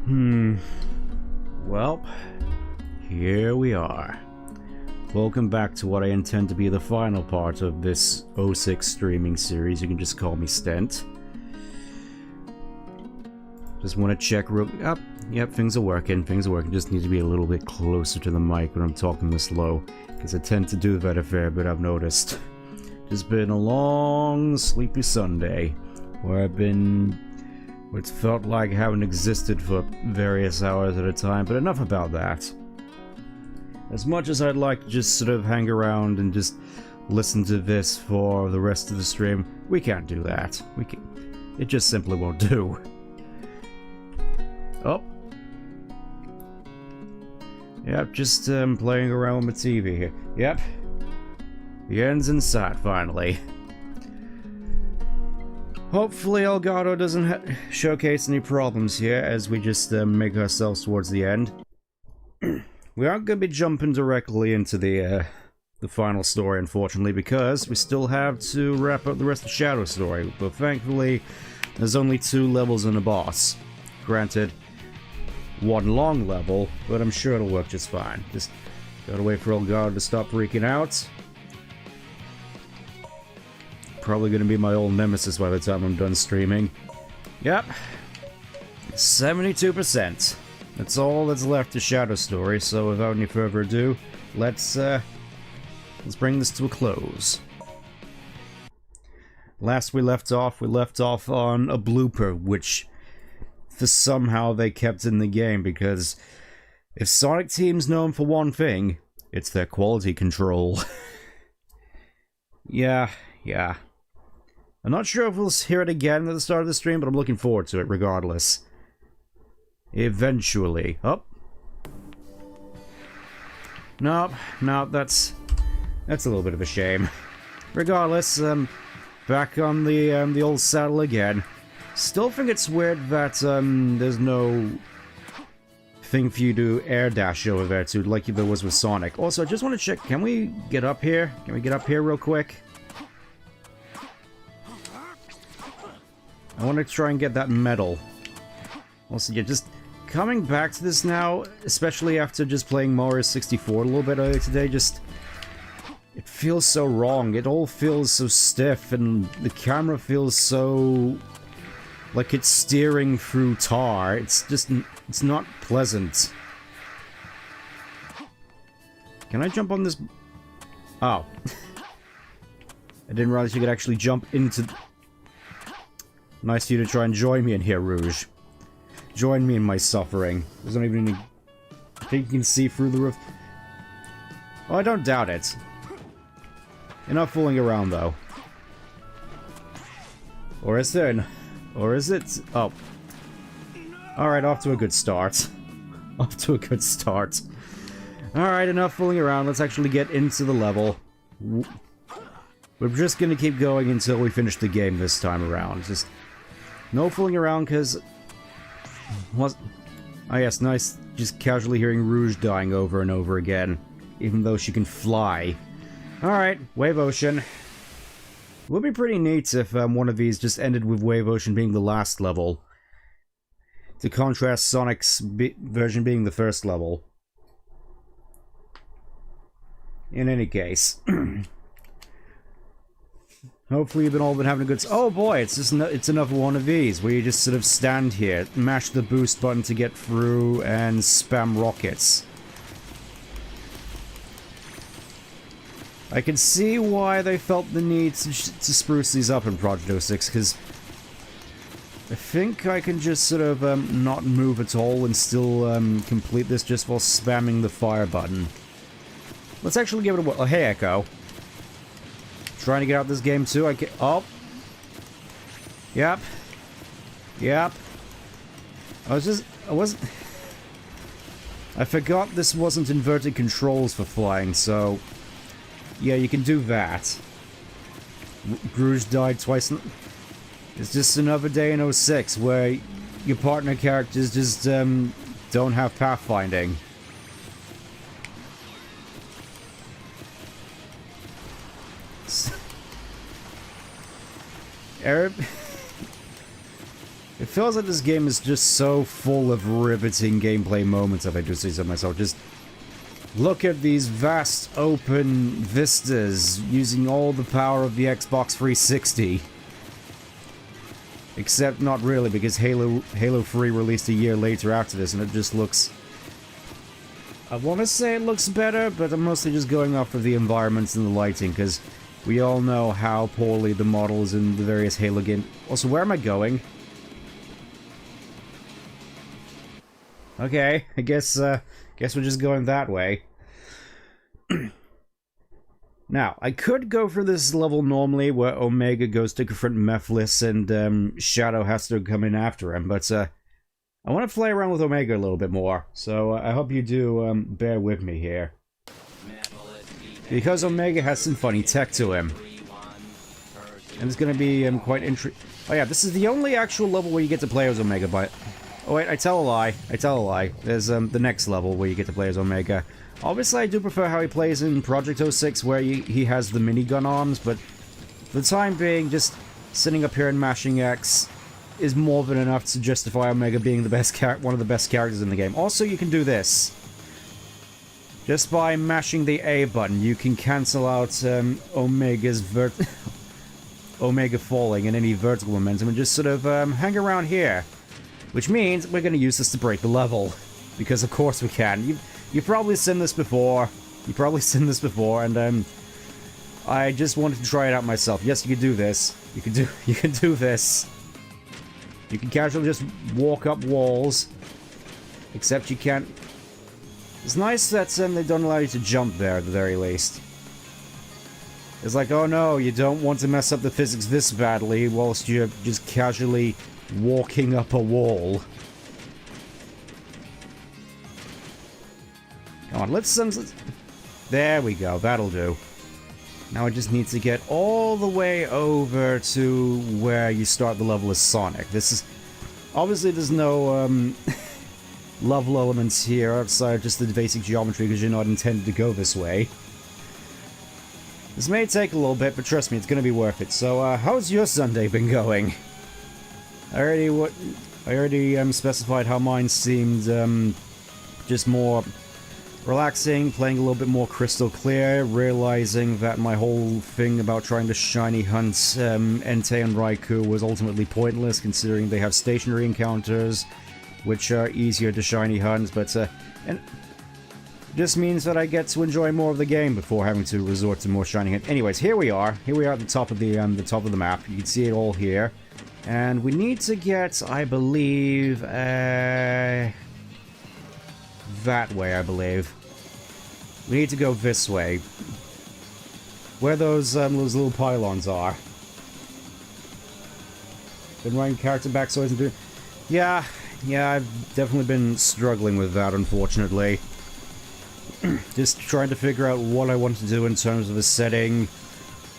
Well, here we are. Welcome back to what I intend to be the final part of this 06 streaming series. You can just call me Stent. Just want to check real... Yep, things are working. Things are working. Just need to be a little bit closer to the mic when I'm talking this low. Because I tend to do that a fair bit, I've noticed. Just been a long, sleepy Sunday. Where I've been... It's felt like I haven't existed for various hours at a time, but enough about that. As much as I'd like to just sort of hang around and just listen to this for the rest of the stream, we can't do that. It just simply won't do. Oh. Yep, just playing around with my TV here. Yep. The end's in sight, finally. Hopefully Elgato doesn't showcase any problems here as we just make ourselves towards the end. We aren't going to be jumping directly into the final story, unfortunately, because we still have to wrap up the rest of the Shadow story. But thankfully, there's only 2 levels and a boss. Granted, 1 long level, but I'm sure it'll work just fine. Just gotta wait for Elgato to stop freaking out. Probably gonna be my old nemesis by the time I'm done streaming. Yep. 72%. That's all that's left to Shadow Story, so without any further ado, let's bring this to a close. Last we left off on a blooper, which for somehow they kept in the game, because if Sonic Team's known for one thing, it's their quality control. Yeah. I'm not sure if we'll hear it again at the start of the stream, but I'm looking forward to it regardless. Eventually. Oh. Nope, that's a little bit of a shame. Regardless, back on the old saddle again. Still think it's weird that there's no thing for you to air dash over there too, like there was with Sonic. Also, I just want to check, can we get up here? Can we get up here real quick? I want to try and get that medal. Also, yeah, just coming back to this now, especially after just playing Mario 64 a little bit earlier today, just... It feels so wrong. It all feels so stiff, and the camera feels so... like it's steering through tar. It's just... it's not pleasant. Can I jump on this? Oh. I didn't realize you could actually jump into... Nice of you to try and join me in here, Rouge. Join me in my suffering. There's not even any... I think you can see through the roof. Oh, I don't doubt it. You're not fooling around, though. Or is there... Or is it... Oh. Alright, off to a good start. Off to a good start. Alright, enough fooling around. Let's actually get into the level. We're just gonna keep going until we finish the game this time around. Just... no fooling around, because... Oh yes, nice just casually hearing Rouge dying over and over again. Even though she can fly. Alright, Wave Ocean. It would be pretty neat if one of these just ended with Wave Ocean being the last level. To contrast Sonic's version being the first level. In any case. Hopefully you've all been having a good... Oh boy, it's just it's another one of these, where you just sort of stand here, mash the boost button to get through, and spam rockets. I can see why they felt the need to spruce these up in Project 06, because I think I can just sort of not move at all and still complete this just while spamming the fire button. Let's actually give it a... Oh, hey, Echo. Trying to get out this game too. I can... Oh. Yep. I forgot this wasn't inverted controls for flying, so... Yeah, you can do that. Rouge died twice. It's just another day in 06 where your partner characters just don't have pathfinding. It feels like this game is just so full of riveting gameplay moments, if I do say so myself. Just look at these vast open vistas using all the power of the Xbox 360. Except not really, because Halo 3 released a year later after this, and it just looks... I want to say it looks better, but I'm mostly just going off of the environments and the lighting, because we all know how poorly the models in the various Halo games... Also, where am I going? Okay, I guess we're just going that way. Now, I could go for this level normally, where Omega goes to confront Mephiles and Shadow has to come in after him, but I want to play around with Omega a little bit more, so I hope you do bear with me here. Because Omega has some funny tech to him. And it's going to be quite interesting. Oh yeah, this is the only actual level where you get to play as Omega, but... Oh wait, I tell a lie. There's the next level where you get to play as Omega. Obviously, I do prefer how he plays in Project 06, where he has the minigun arms, but for the time being, just sitting up here and mashing X is more than enough to justify Omega being the best one of the best characters in the game. Also, you can do this. Just by mashing the A button, you can cancel out Omega's Omega falling and any vertical momentum and just sort of hang around here. Which means we're going to use this to break the level. Because of course we can. You've probably seen this before. And I just wanted to try it out myself. Yes, you can do this. You can do this. You can casually just walk up walls. Except you can't... It's nice that they don't allow you to jump there at the very least. It's like, oh no, you don't want to mess up the physics this badly whilst you're just casually walking up a wall. Come on, let's... There we go, that'll do. Now I just need to get all the way over to where you start the level as Sonic. This is... Obviously there's no level elements here outside just the basic geometry because you're not intended to go this way. This may take a little bit, but trust me, it's going to be worth it. So, how's your Sunday been going? I already specified how mine seemed just more relaxing, playing a little bit more crystal clear, realizing that my whole thing about trying to shiny hunt Entei and Raikou was ultimately pointless, considering they have stationary encounters, which are easier to shiny hunt, but and just means that I get to enjoy more of the game before having to resort to more shiny hunt. Anyways, here we are at the top of the map. You can see it all here. And we need to get, I believe, that way, I believe. We need to go this way. Where those little pylons are. Been running character back so I can do... Yeah, I've definitely been struggling with that, unfortunately. Just trying to figure out what I want to do in terms of a setting,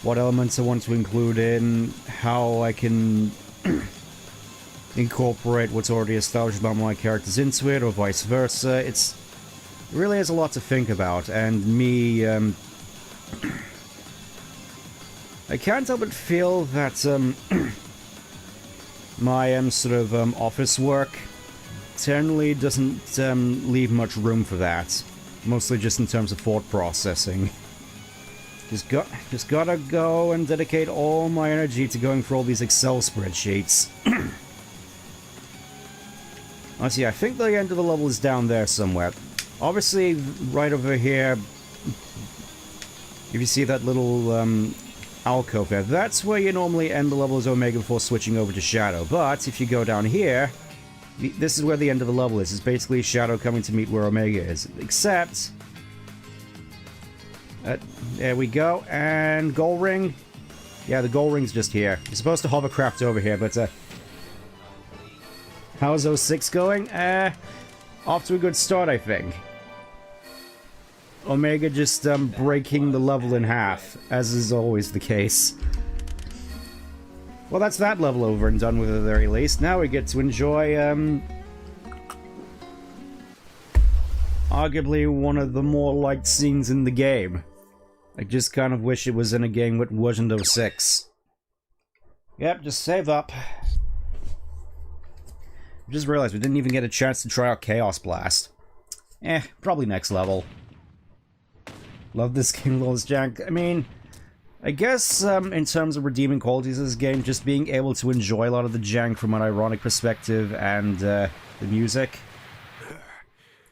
what elements I want to include in, how I can incorporate what's already established about my characters into it, or vice versa. It really has a lot to think about, and me, I can't help but feel that, my, sort of, office work generally doesn't, leave much room for that. Mostly just in terms of thought processing. Just gotta go and dedicate all my energy to going for all these Excel spreadsheets. Let's see, I think the end of the level is down there somewhere. Obviously, right over here, if you see that little alcove there, that's where you normally end the level as Omega before switching over to Shadow. But if you go down here, this is where the end of the level is. It's basically Shadow coming to meet where Omega is. Except... there we go. And goal ring. Yeah, the goal ring's just here. You're supposed to hovercraft over here, but... how's 06 going? Off to a good start, I think. Omega just breaking the level in half, as is always the case. Well, that's that level over and done with at the very least. Now we get to enjoy, arguably one of the more liked scenes in the game. I just kind of wish it was in a game that wasn't 06. Yep, just save up. Just realized we didn't even get a chance to try out Chaos Blast. Probably next level. Love this game, Lawless Jank. I mean, I guess in terms of redeeming qualities of this game, just being able to enjoy a lot of the jank from an ironic perspective and the music.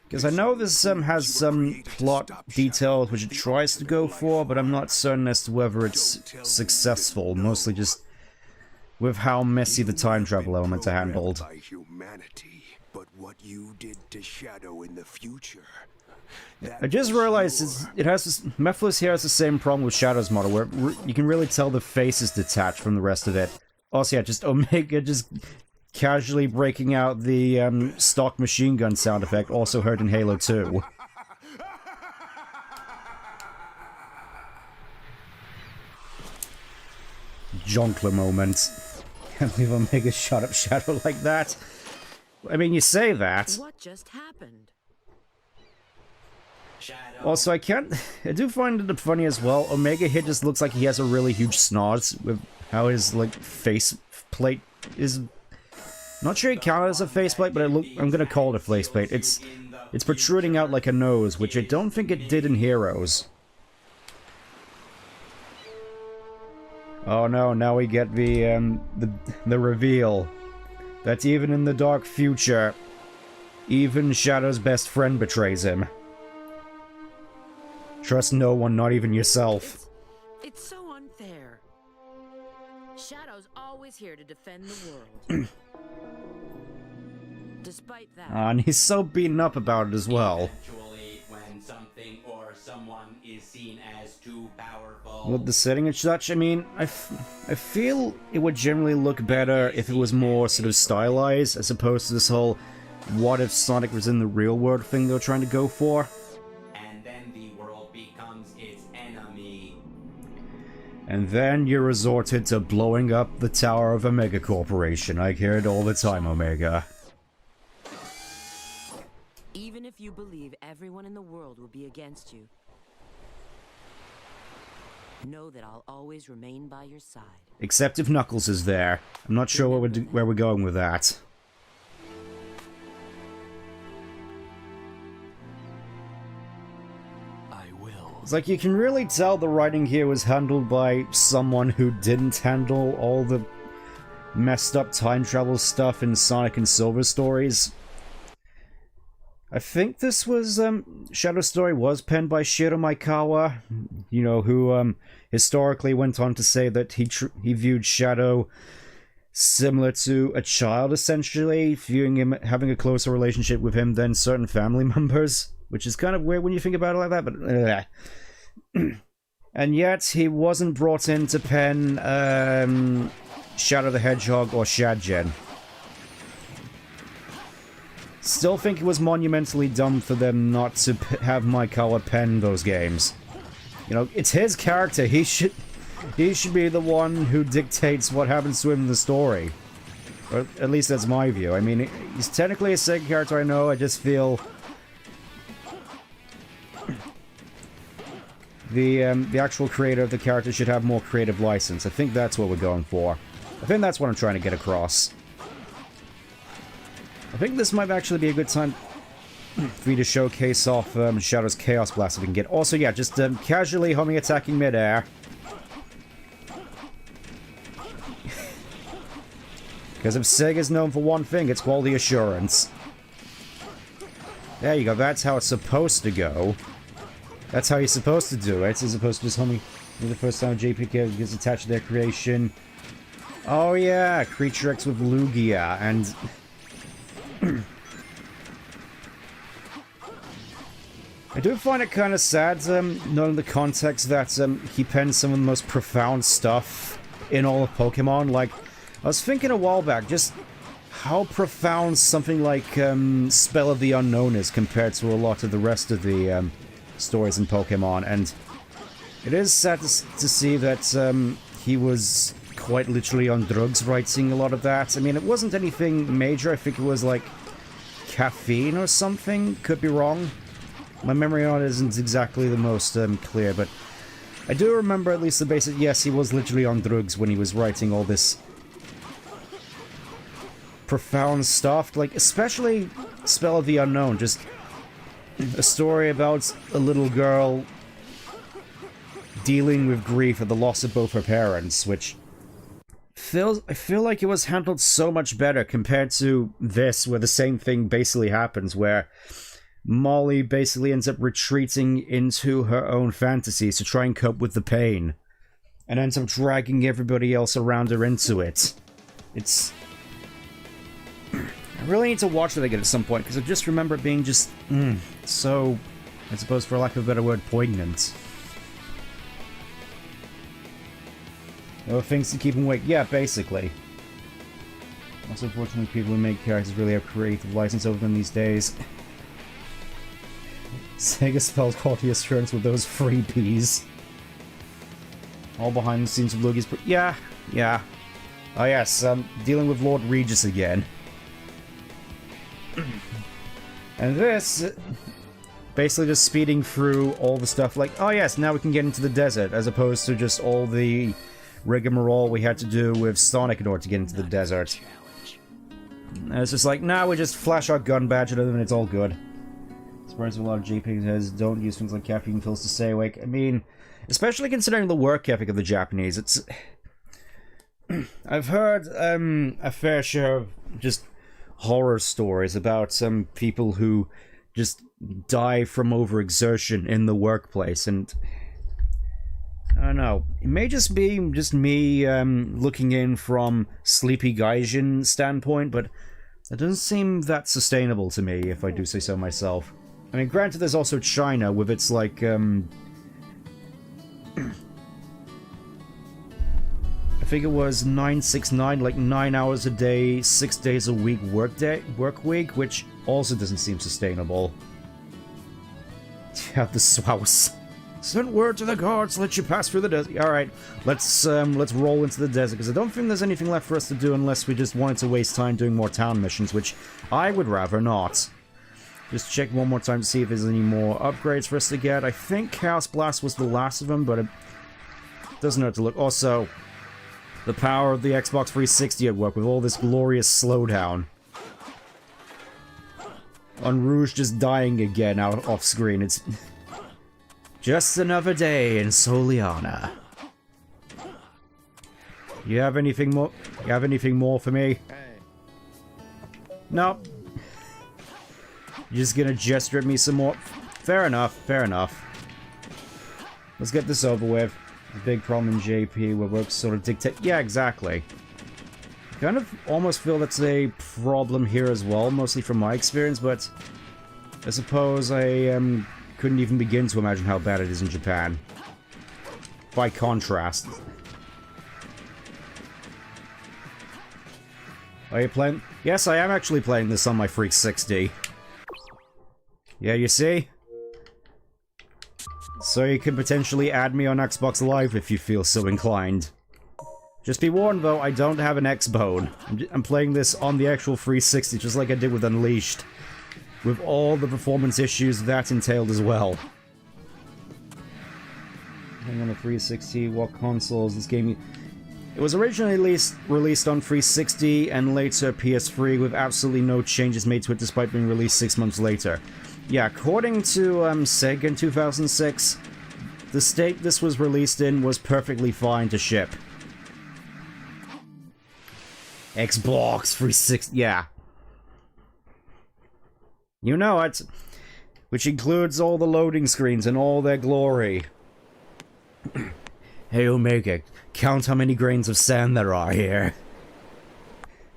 Because I know this has some plot details which it tries to go for, but I'm not certain as to whether it's successful, mostly just with how messy the time travel elements are handled. But what you did to Shadow in the future. I just realized it has this, Mephiles here has the same problem with Shadow's model, where you can really tell the face is detached from the rest of it. Also, yeah, just Omega just casually breaking out the stock machine gun sound effect, also heard in Halo 2. Jonkler moment. Can't believe Omega shot up Shadow like that. I mean, you say that. What just happened? Also, I do find it funny as well. Omega here just looks like he has a really huge snot with how his, like, face plate is. Not sure he counted as a faceplate, but I'm gonna call it a faceplate. It's protruding out like a nose, which I don't think it did in Heroes. Oh no, now we get the reveal that even in the dark future, even Shadow's best friend betrays him. Trust no one, not even yourself. It's so unfair. Shadow's always here to defend the world. Despite that, And he's so beaten up about it as well. Eventually, when something or someone is seen as too powerful. With the setting and such, I mean, I feel it would generally look better if it was more sort of stylized, as opposed to this whole what if Sonic was in the real world thing they were trying to go for. And then you resorted to blowing up the tower of Omega Corporation. I hear it all the time, Omega. even if you believe everyone in the world will be against you, know that I'll always remain by your side. Except if Knuckles is there. I'm not sure where we're going with that. It's like you can really tell the writing here was handled by someone who didn't handle all the messed up time travel stuff in Sonic and Silver stories. I think this was, Shadow Story was penned by Shiro Maekawa, you know, who, historically went on to say that he viewed Shadow similar to a child, essentially, viewing him, having a closer relationship with him than certain family members. Which is kind of weird when you think about it like that, but... And yet, he wasn't brought in to pen Shadow the Hedgehog or Shadgen. Still think it was monumentally dumb for them not to have Maekawa pen those games. You know, it's his character, he should be the one who dictates what happens to him in the story. Or at least that's my view. I mean, he's technically a SEGA character, I know, I just feel... The actual creator of the character should have more creative license. I think that's what we're going for. I think that's what I'm trying to get across. I think this might actually be a good time for you to showcase off Shadow's Chaos Blast if we can get... Also, yeah, just casually homing attacking midair. Because if Sega's known for one thing, it's quality assurance. There you go, that's how it's supposed to go. That's how you're supposed to do it, as opposed to just homing for the first time JPK gets attached to their creation. Oh yeah, Creature X with Lugia, and... I do find it kind of sad, knowing the context that he penned some of the most profound stuff in all of Pokemon. Like, I was thinking a while back, just how profound something like Spell of the Unknown is compared to a lot of the rest of the stories in Pokemon, and it is sad to see that he was quite literally on drugs writing a lot of that. I mean, it wasn't anything major. I think it was like caffeine or something. Could be wrong. My memory on it isn't exactly the most clear, but I do remember at least the basic. Yes, he was literally on drugs when he was writing all this profound stuff. Like, especially Spell of the Unknown. Just a story about a little girl dealing with grief at the loss of both her parents, which I feel like it was handled so much better compared to this, where the same thing basically happens, where Molly basically ends up retreating into her own fantasies to try and cope with the pain, and ends up dragging everybody else around her into it. It's... I really need to watch it again at some point, because I just remember it being just, so, I suppose for lack of a better word, poignant. There are things to keep him awake. Yeah, basically. Also, unfortunately, people who make characters really have creative license over them these days. SEGA spells quality assurance with those freebies. All behind the scenes of Luigi's... Yeah. Oh yes, dealing with Lord Regis again. And this... basically just speeding through all the stuff like, oh yes, now we can get into the desert, as opposed to just all the rigmarole we had to do with Sonic in order to get into the desert. And it's just like, nah, we just flash our gun badge at them and it's all good. Surprised a lot of JPEG heads don't use things like caffeine pills to stay awake. I mean, especially considering the work ethic of the Japanese, it's... I've heard a fair share of just horror stories about some people who just die from overexertion in the workplace, and I don't know, it may just be me looking in from Sleepy Gaijin standpoint, but it doesn't seem that sustainable to me, if I do say so myself. I mean, granted, there's also China with its, like, I think it was 969, like 9 hours a day, 6 days a week work week, which also doesn't seem sustainable. Yeah, the Swaus. Send word to the guards, let you pass through the desert. Alright, let's roll into the desert, because I don't think there's anything left for us to do unless we just wanted to waste time doing more town missions, which I would rather not. Just check one more time to see if there's any more upgrades for us to get. I think Chaos Blast was the last of them, but it doesn't hurt to look. Also, the power of the Xbox 360 at work with all this glorious slowdown. On Rouge just dying again out off screen. It's just another day in Soliana. You have anything more? You have anything more for me? Nope. You're just gonna gesture at me some more? Fair enough, fair enough. Let's get this over with. The big problem in JP where work sort of dictate... Yeah, exactly. I kind of almost feel that's a problem here as well, mostly from my experience, but I suppose I couldn't even begin to imagine how bad it is in Japan. By contrast. Are you playing? Yes, I am actually playing this on my 360. Yeah, you see? So you can potentially add me on Xbox Live if you feel so inclined. Just be warned though, I don't have an X-Bone. I'm playing this on the actual 360, just like I did with Unleashed. With all the performance issues that entailed as well. Hang on the 360, what consoles this game... It was originally released on 360 and later PS3 with absolutely no changes made to it despite being released 6 months later. Yeah, according to SEGA in 2006, the state this was released in was perfectly fine to ship. Xbox 360, yeah. You know it. Which includes all the loading screens and all their glory. Hey Omega, count how many grains of sand there are here.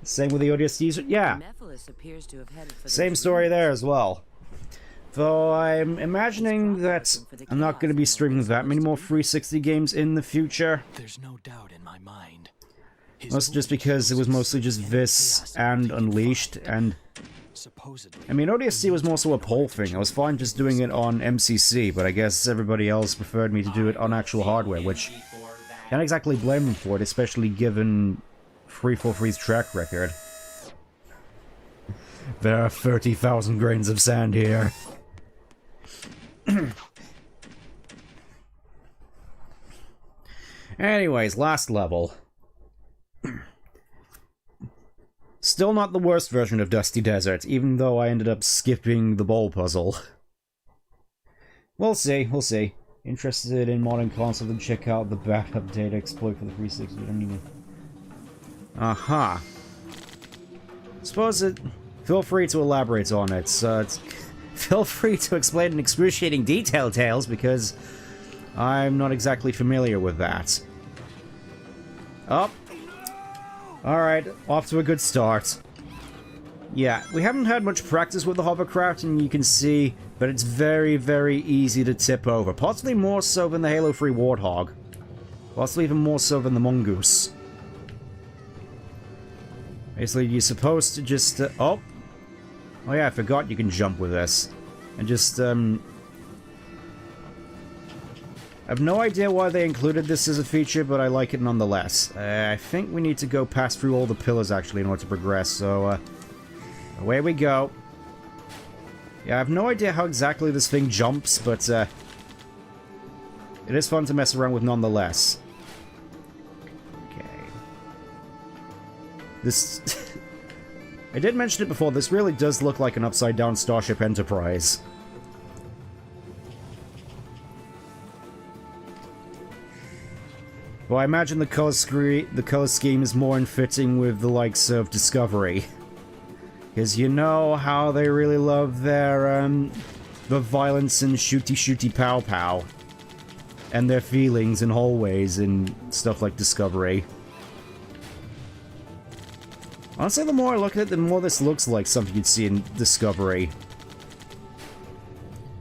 Same with the ODSTs, yeah. Mephiles appears to have headed for Same story there as well. Though I'm imagining that I'm not going to be streaming that many more 360 games in the future. There's no doubt in my mind. Mostly just because it was mostly just this and Unleashed, and... I mean, ODST was more so a poll thing. I was fine just doing it on MCC, but I guess everybody else preferred me to do it on actual hardware, which... Can't exactly blame them for it, especially given 343's track record. There are 30,000 grains of sand here. Anyways, last level. Still not the worst version of Dusty Desert, even though I ended up skipping the bowl puzzle. We'll see, we'll see. Interested in modern console, then check out the back update exploit for the 360. I don't even... Aha. Suppose it... Feel free to elaborate on it. Feel free to explain in excruciating detail, Tails, because I'm not exactly familiar with that. Oh. Alright, off to a good start. Yeah, we haven't had much practice with the hovercraft, and you can see, but it's very, very easy to tip over. Possibly more so than the Halo 3 Warthog. Possibly even more so than the Mongoose. Basically, you're supposed to just... Oh yeah, I forgot you can jump with this. And just, I have no idea why they included this as a feature, but I like it nonetheless. I think we need to go past through all the pillars, actually, in order to progress, so, away we go. Yeah, I have no idea how exactly this thing jumps, but, it is fun to mess around with nonetheless. Okay. This... I did mention it before, this really does look like an upside-down Starship Enterprise. Well, I imagine the color scheme is more in fitting with the likes of Discovery. Because you know how they really love their, the violence and shooty pow-pow. And their feelings in hallways and stuff like Discovery. Honestly, the more I look at it, the more this looks like something you'd see in Discovery.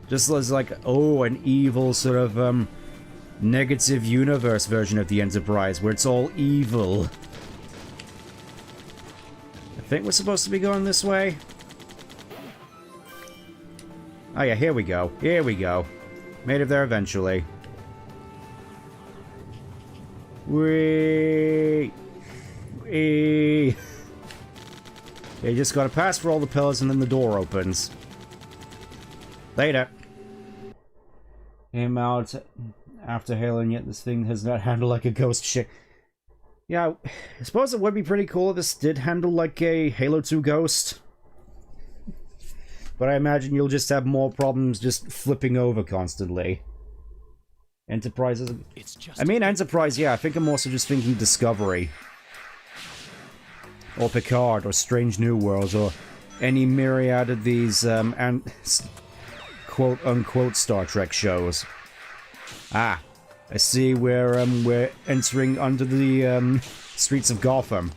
Just as like, oh, an evil sort of, negative universe version of the Enterprise, where it's all evil. I think we're supposed to be going this way. Oh yeah, here we go. Here we go. Made it there eventually. Whee! Whee! Yeah, you just gotta pass for all the pillars and then the door opens. Later. Came out after Halo, and yet this thing has not handled like a ghost ship. Yeah, I suppose it would be pretty cool if this did handle like a Halo 2 Ghost. But I imagine you'll just have more problems just flipping over constantly. Enterprise is... I mean Enterprise, yeah, I think I'm also just thinking Discovery. Or Picard, or Strange New Worlds, or any myriad of these, quote-unquote Star Trek shows. Ah, I see we're entering under the, streets of Gotham.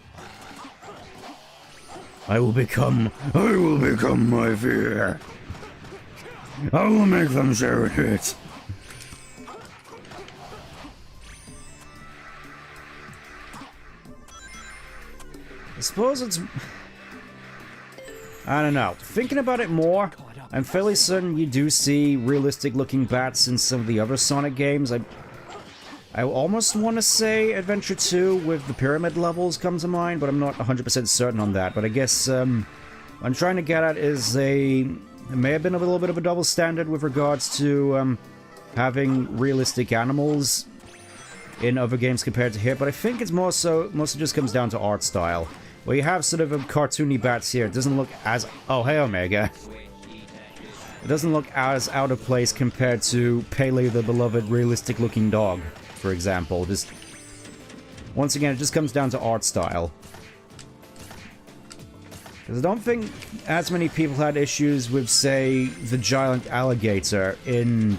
I will become my fear. I will make them share it. I suppose it's... I don't know. Thinking about it more, I'm fairly certain you do see realistic-looking bats in some of the other Sonic games. I almost want to say Adventure 2 with the pyramid levels come to mind, but I'm not 100% certain on that. But I guess what I'm trying to get at is it may have been a little bit of a double standard with regards to having realistic animals in other games compared to here, but I think it's mostly just comes down to art style. Where you have sort of cartoony bats here, it doesn't look as... Oh, hey Omega. It doesn't look as out of place compared to Pele the beloved realistic-looking dog, for example. Just... Once again, it just comes down to art style. Because I don't think as many people had issues with, say, the giant alligator in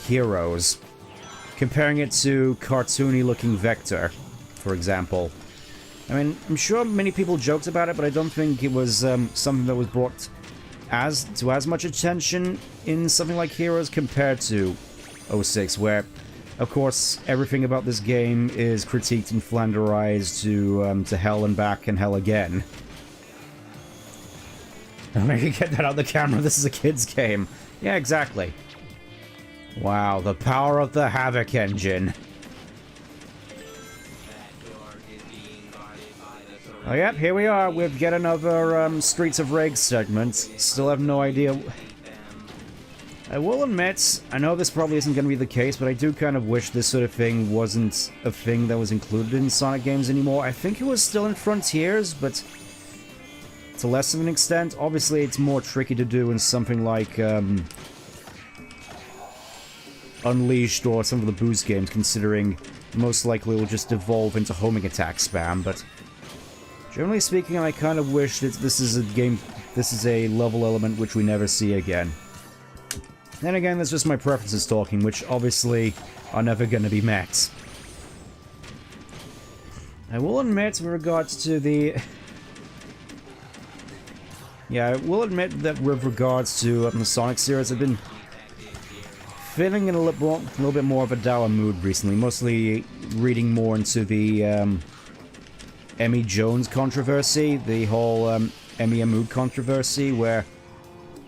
Heroes. Comparing it to cartoony-looking Vector, for example. I mean, I'm sure many people joked about it, but I don't think it was something that was brought to as much attention in something like Heroes compared to 06, where, of course, everything about this game is critiqued and flanderized to hell and back and hell again. I'll make you get that out of the camera, this is a kid's game. Yeah, exactly. Wow, the power of the Havoc engine. Oh yep, here we are with yet another Streets of Rage segment. Still have no idea. I will admit, I know this probably isn't going to be the case, but I do kind of wish this sort of thing wasn't a thing that was included in Sonic games anymore. I think it was still in Frontiers, but to less of an extent. Obviously, it's more tricky to do in something like Unleashed or some of the boost games, considering most likely it will just devolve into homing attack spam, but generally speaking, I kind of wish that this is a level element which we never see again. Then again, that's just my preferences talking, which obviously are never going to be met. I will admit, with regards to the... Yeah, I will admit that with regards to the Sonic series, I've been feeling in a little bit more of a dour mood recently, mostly reading more into the Emmy Jones controversy, the whole Emmy Amood controversy, where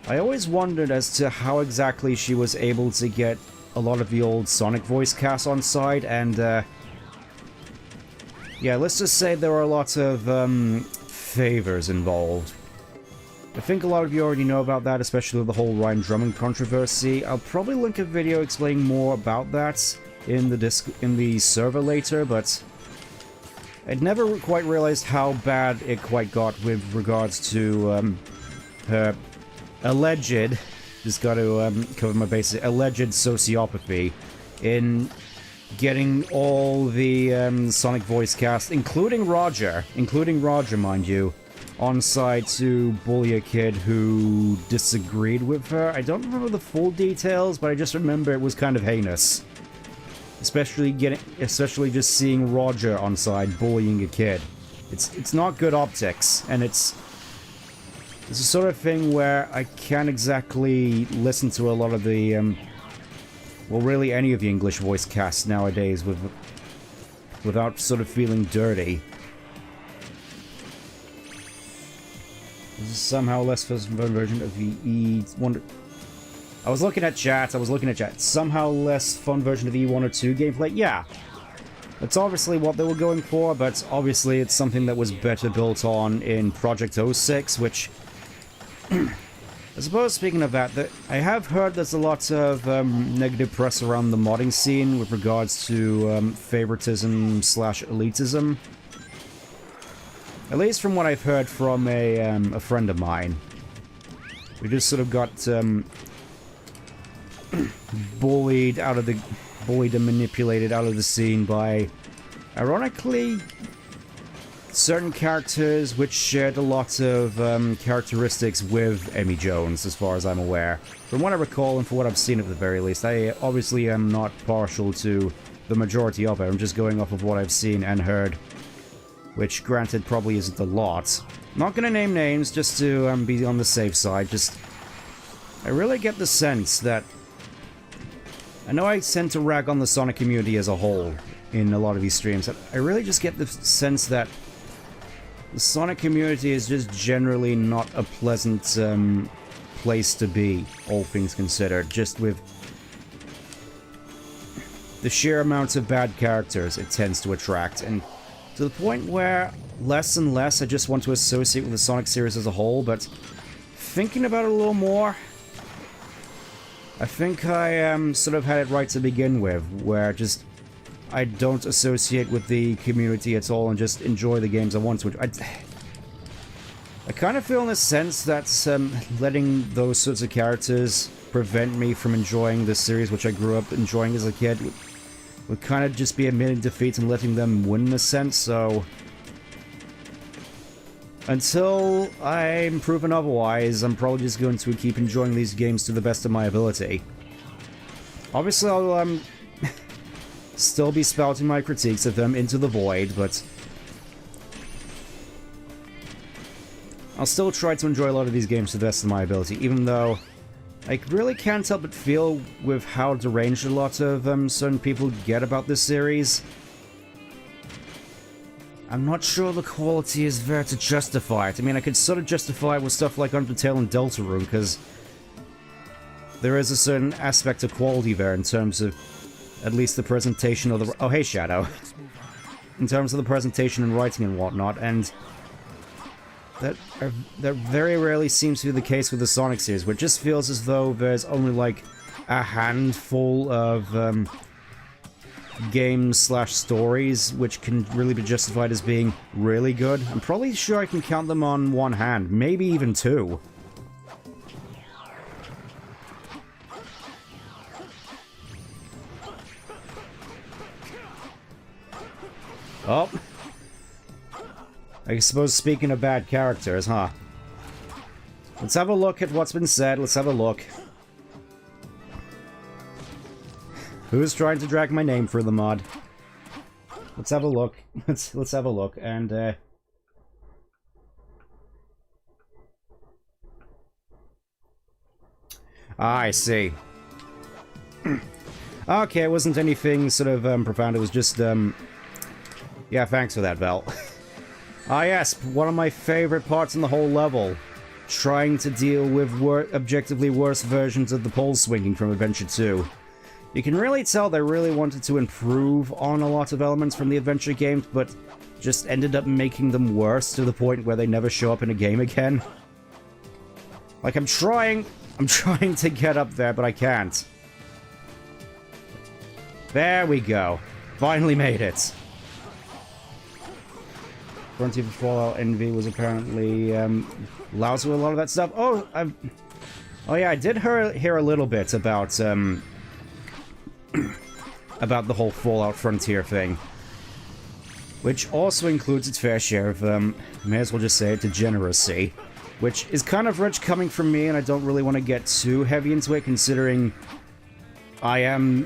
I always wondered as to how exactly she was able to get a lot of the old Sonic voice cast on side, and yeah, let's just say there were a lot of favors involved. I think a lot of you already know about that, especially with the whole Ryan Drummond controversy. I'll probably link a video explaining more about that in the server later, but I'd never quite realized how bad it quite got with regards to her alleged, just got to cover my bases, alleged sociopathy in getting all the Sonic voice cast, including Roger, mind you, on side to bully a kid who disagreed with her. I don't remember the full details, but I just remember it was kind of heinous. Especially just seeing Roger on side bullying a kid. It's not good optics, and it's the sort of thing where I can't exactly listen to a lot of the well, really any of the English voice casts nowadays without sort of feeling dirty. This is somehow less fun version of the E1... I was looking at chat. Somehow less fun version of the E1 or 2 gameplay. Yeah. That's obviously what they were going for, but obviously it's something that was better built on in Project 06, which... I suppose, speaking of that, I have heard there's a lot of negative press around the modding scene with regards to favoritism / elitism. At least from what I've heard from a friend of mine. We just sort of got bullied and manipulated out of the scene by, ironically, certain characters which shared a lot of characteristics with Emmy Jones, as far as I'm aware. From what I recall, and for what I've seen at the very least, I obviously am not partial to the majority of it. I'm just going off of what I've seen and heard, which, granted, probably isn't a lot. Not gonna name names, just to be on the safe side. Just, I really get the sense that... I know I tend to rag on the Sonic community as a whole in a lot of these streams. I really just get the sense that the Sonic community is just generally not a pleasant place to be, all things considered. Just with the sheer amounts of bad characters it tends to attract, and to the point where less and less I just want to associate with the Sonic series as a whole, but thinking about it a little more, I think I sort of had it right to begin with, where just I don't associate with the community at all and just enjoy the games I want to. I kind of feel in a sense that letting those sorts of characters prevent me from enjoying this series, which I grew up enjoying as a kid, would kind of just be admitting defeat and letting them win in a sense, so... Until I'm proven otherwise, I'm probably just going to keep enjoying these games to the best of my ability. Obviously, I'll still be spouting my critiques of them into the void, but I'll still try to enjoy a lot of these games to the best of my ability, even though I really can't help but feel with how deranged a lot of certain people get about this series. I'm not sure the quality is there to justify it. I mean, I could sort of justify it with stuff like Undertale and Deltarune, because there is a certain aspect of quality there in terms of at least the presentation of the... Oh, hey, Shadow. In terms of the presentation and writing and whatnot, and that very rarely seems to be the case with the Sonic series, where it just feels as though there's only, like, a handful of games/stories which can really be justified as being really good. I'm probably sure I can count them on one hand, maybe even two. Oh. I suppose speaking of bad characters, huh? Let's have a look at what's been said. Let's have a look. Who's trying to drag my name through the mud? Let's have a look. Let's have a look. And I see. Okay, it wasn't anything sort of profound. It was just yeah, thanks for that, Val. Ah yes, one of my favorite parts in the whole level. Trying to deal with objectively worse versions of the pole swinging from Adventure 2. You can really tell they really wanted to improve on a lot of elements from the Adventure games, but just ended up making them worse to the point where they never show up in a game again. Like, I'm trying to get up there, but I can't. There we go. Finally made it. Frontier for Fallout Envy was apparently lousy with a lot of that stuff. Oh, oh yeah, I did hear a little bit about about the whole Fallout Frontier thing, which also includes its fair share of may as well just say it, degeneracy, which is kind of rich coming from me, and I don't really want to get too heavy into it, considering I am,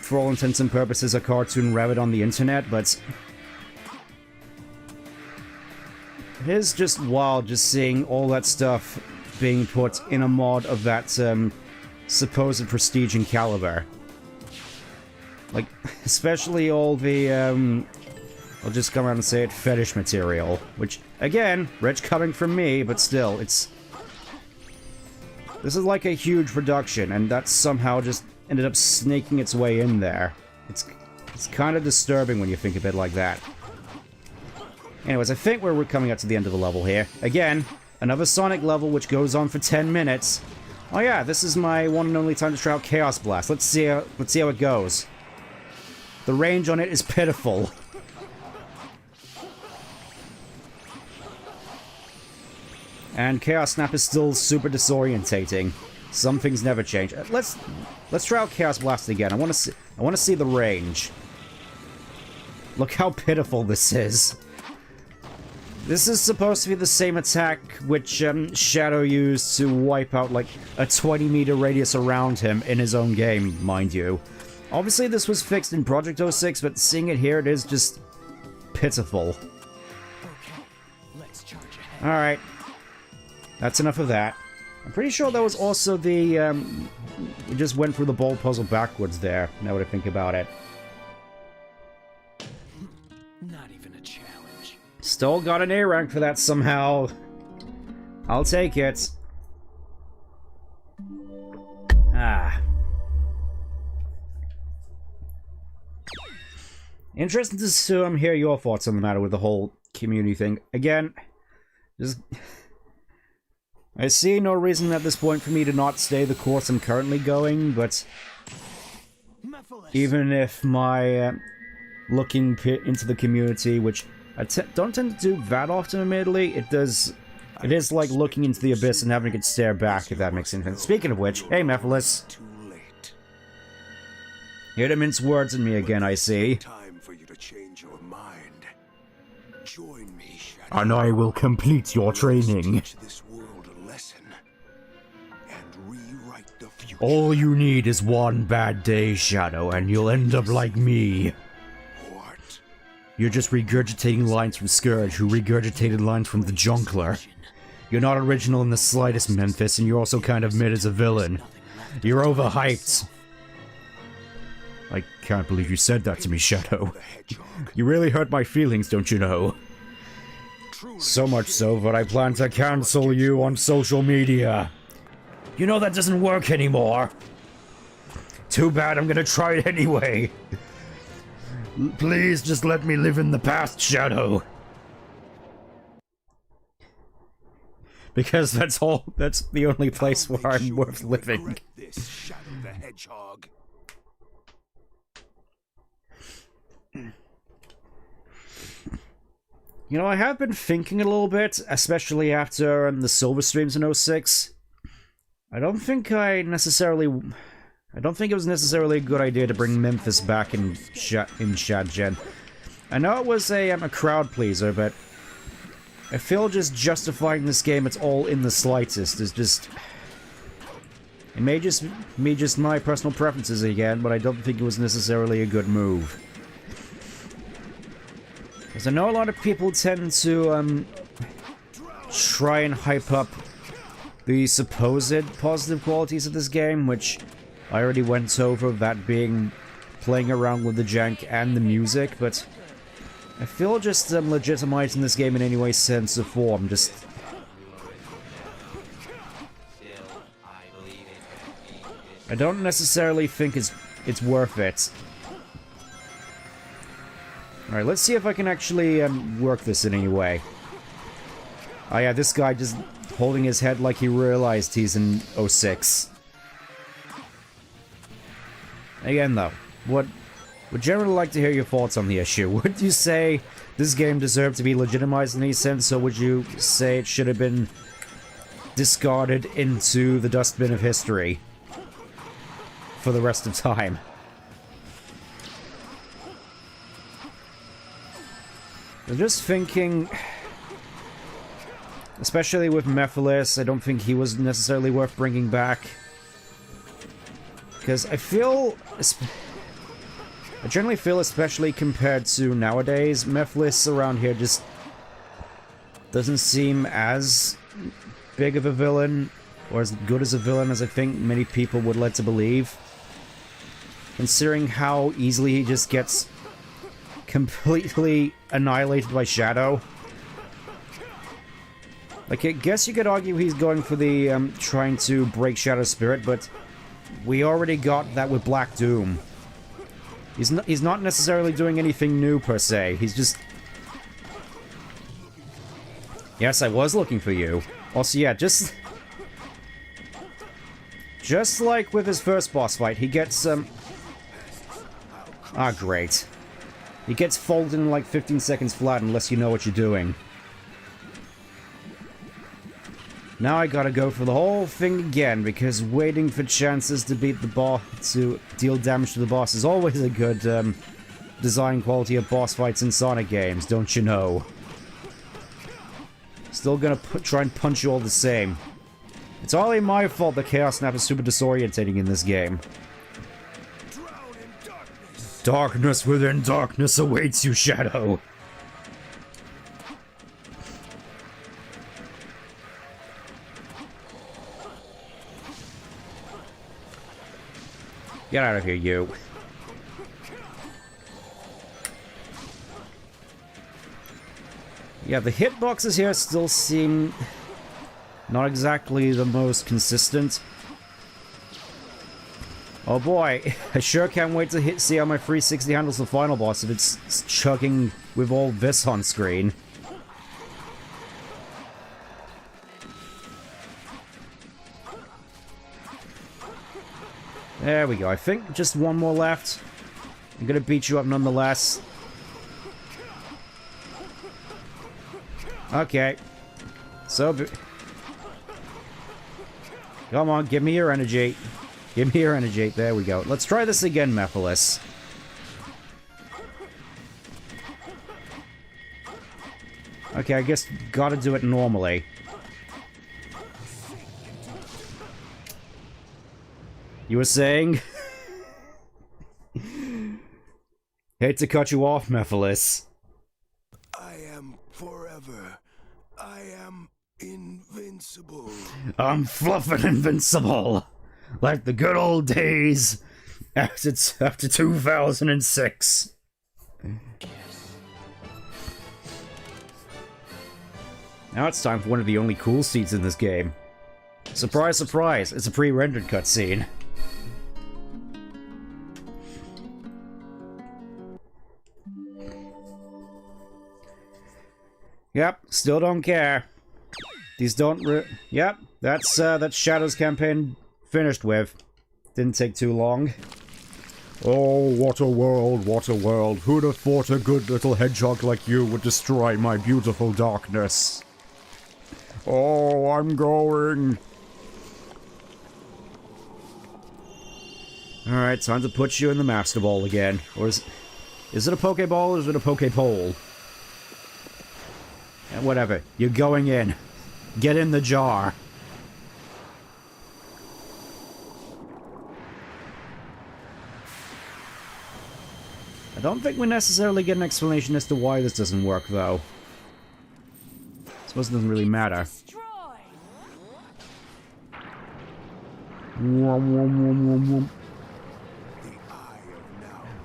for all intents and purposes, a cartoon rabbit on the internet, but it is just wild just seeing all that stuff being put in a mod of that supposed prestige and caliber. Like, especially all the, I'll just come around and say it, fetish material. Which, again, rich coming from me, but still, it's... This is like a huge production, and that somehow just ended up snaking its way in there. It's kind of disturbing when you think of it like that. Anyways, I think we're coming up to the end of the level here. Again, another Sonic level which goes on for 10 minutes. Oh yeah, this is my one and only time to try out Chaos Blast. Let's see how it goes. The range on it is pitiful. And Chaos Snap is still super disorientating. Some things never change. Let's try out Chaos Blast again. I want to see the range. Look how pitiful this is. This is supposed to be the same attack which Shadow used to wipe out like a 20-meter radius around him in his own game, mind you. Obviously this was fixed in Project 06, but seeing it here, it is just pitiful. Okay, let's charge ahead. Alright. That's enough of that. I'm pretty sure that was also the, we just went through the ball puzzle backwards there, now that I think about it. Not even a challenge. Still got an A rank for that somehow. I'll take it. Ah. Interesting to hear your thoughts on the matter with the whole community thing. Again, just... I see no reason at this point for me to not stay the course I'm currently going, but... Mephiles. Even if my looking into the community, which I don't tend to do that often, admittedly, it is like looking into the abyss and having it stare back, if that makes any sense. Speaking of which, hey Mephiles. Too late. Here to mince words in me again, I see. Time for you to change your mind. Join me, Shadow. And I will complete your training. Teach this world a lesson and rewrite the future. All you need is one bad day, Shadow, and you'll end up like me. What? You're just regurgitating lines from Scourge, who regurgitated lines from the Junkler. You're not original in the slightest, Memphis, and you're also kind of mid as a villain. You're overhyped. I can't believe you said that to me, Shadow. The Hedgehog. You really hurt my feelings, don't you know? So much so that I plan to cancel you on social media. You know that doesn't work anymore. Too bad, I'm gonna try it anyway. Please just let me live in the past, Shadow. Because that's the only place where I'm worth living. This Shadow the Hedgehog. You know, I have been thinking a little bit, especially after the Silver streams in 06. I don't think it was necessarily a good idea to bring Memphis back in Shad Gen. I know it was a crowd pleaser, but I feel just justifying this game at all in the slightest is just... It may just be my personal preferences again, but I don't think it was necessarily a good move. Because I know a lot of people tend to try and hype up the supposed positive qualities of this game, which I already went over, that being playing around with the jank and the music, but I feel just legitimizing this game in any way, sense, or form, just... I don't necessarily think it's worth it. Alright, let's see if I can actually work this in any way. Oh yeah, this guy just holding his head like he realized he's in 06. Again though, would generally like to hear your thoughts on the issue. Would you say this game deserved to be legitimized in any sense, or would you say it should have been discarded into the dustbin of history for the rest of time? I'm just thinking, especially with Mephiles, I don't think he was necessarily worth bringing back. Because I generally feel, especially compared to nowadays, Mephiles around here just doesn't seem as big of a villain, or as good as a villain as I think many people would like to believe. Considering how easily he just gets completely annihilated by Shadow. Like, I guess you could argue he's going for the, trying to break Shadow's spirit, but we already got that with Black Doom. He's not necessarily doing anything new, per se. He's just... Yes, I was looking for you. Also, yeah, just like with his first boss fight, he gets, Ah, great. He gets folded in like 15 seconds flat unless you know what you're doing. Now I gotta go for the whole thing again, because waiting for chances to beat the boss, to deal damage to the boss, is always a good design quality of boss fights in Sonic games, don't you know? Still gonna try and punch you all the same. It's only my fault that Chaos Snap is super disorientating in this game. Darkness within darkness awaits you, Shadow. Get out of here, you. Yeah, the hitboxes here still seem not exactly the most consistent. Oh boy, I sure can't wait to see how my 360 handles the final boss if it's chugging with all this on screen. There we go, I think just one more left. I'm gonna beat you up nonetheless. Okay. So... Come on, give me your energy. Give me your energy. There we go. Let's try this again, Mephiles. Okay, I guess gotta do it normally. You were saying? Hate to cut you off, Mephiles. I am forever. I am invincible. I'm fluffing invincible. Like the good old days after 2006. Now it's time for one of the only cool scenes in this game. Surprise, surprise, it's a pre-rendered cutscene. Yep, still don't care. These don't yep, that's Shadow's campaign finished with. Didn't take too long. Oh, what a world, what a world. Who'd have thought a good little hedgehog like you would destroy my beautiful darkness? Oh, I'm going. Alright, time to put you in the Master Ball again. Or is it a Pokeball or is it a Pokepole? Whatever. You're going in. Get in the jar. I don't think we necessarily get an explanation as to why this doesn't work, though. I suppose it doesn't really matter.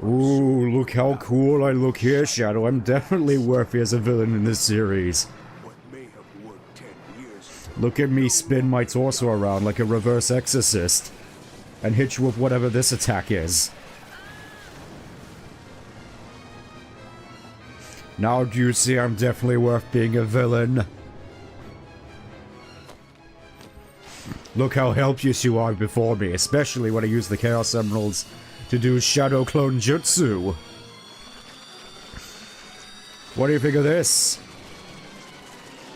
Ooh, look how cool I look here, Shadow. I'm definitely worthy as a villain in this series. Look at me spin my torso around like a reverse exorcist. And hit you with whatever this attack is. Now do you see I'm definitely worth being a villain? Look how helpless you are before me, especially when I use the Chaos Emeralds to do Shadow Clone Jutsu. What do you think of this?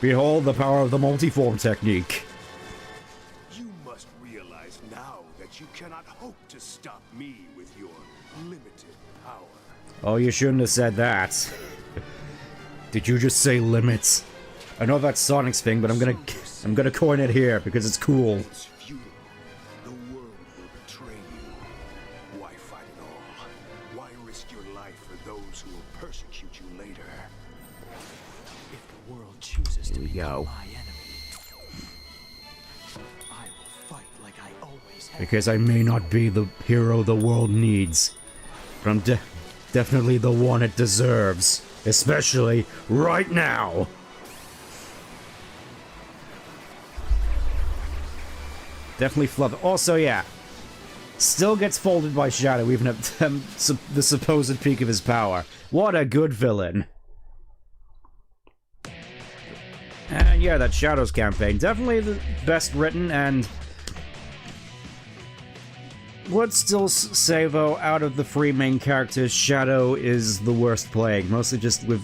Behold the power of the multiform technique. You must realize now that you cannot hope to stop me with your limited power. Oh, you shouldn't have said that. Did you just say limits? I know that's Sonic's thing, but I'm gonna coin it here because it's cool. It's futile. The world will betray you. Why fight at all? Why risk your life for those who will persecute you later? If the world chooses to Here we become go. my enemy, I will fight like I always have. Because I may not be the hero the world needs, but I'm definitely the one it deserves. Especially right now. Definitely fluff. Also, yeah. Still gets folded by Shadow even at the supposed peak of his power. What a good villain. And yeah, that Shadow's campaign. Definitely the best written, and would still say, though, out of the three main characters, Shadow is the worst playing. Mostly just with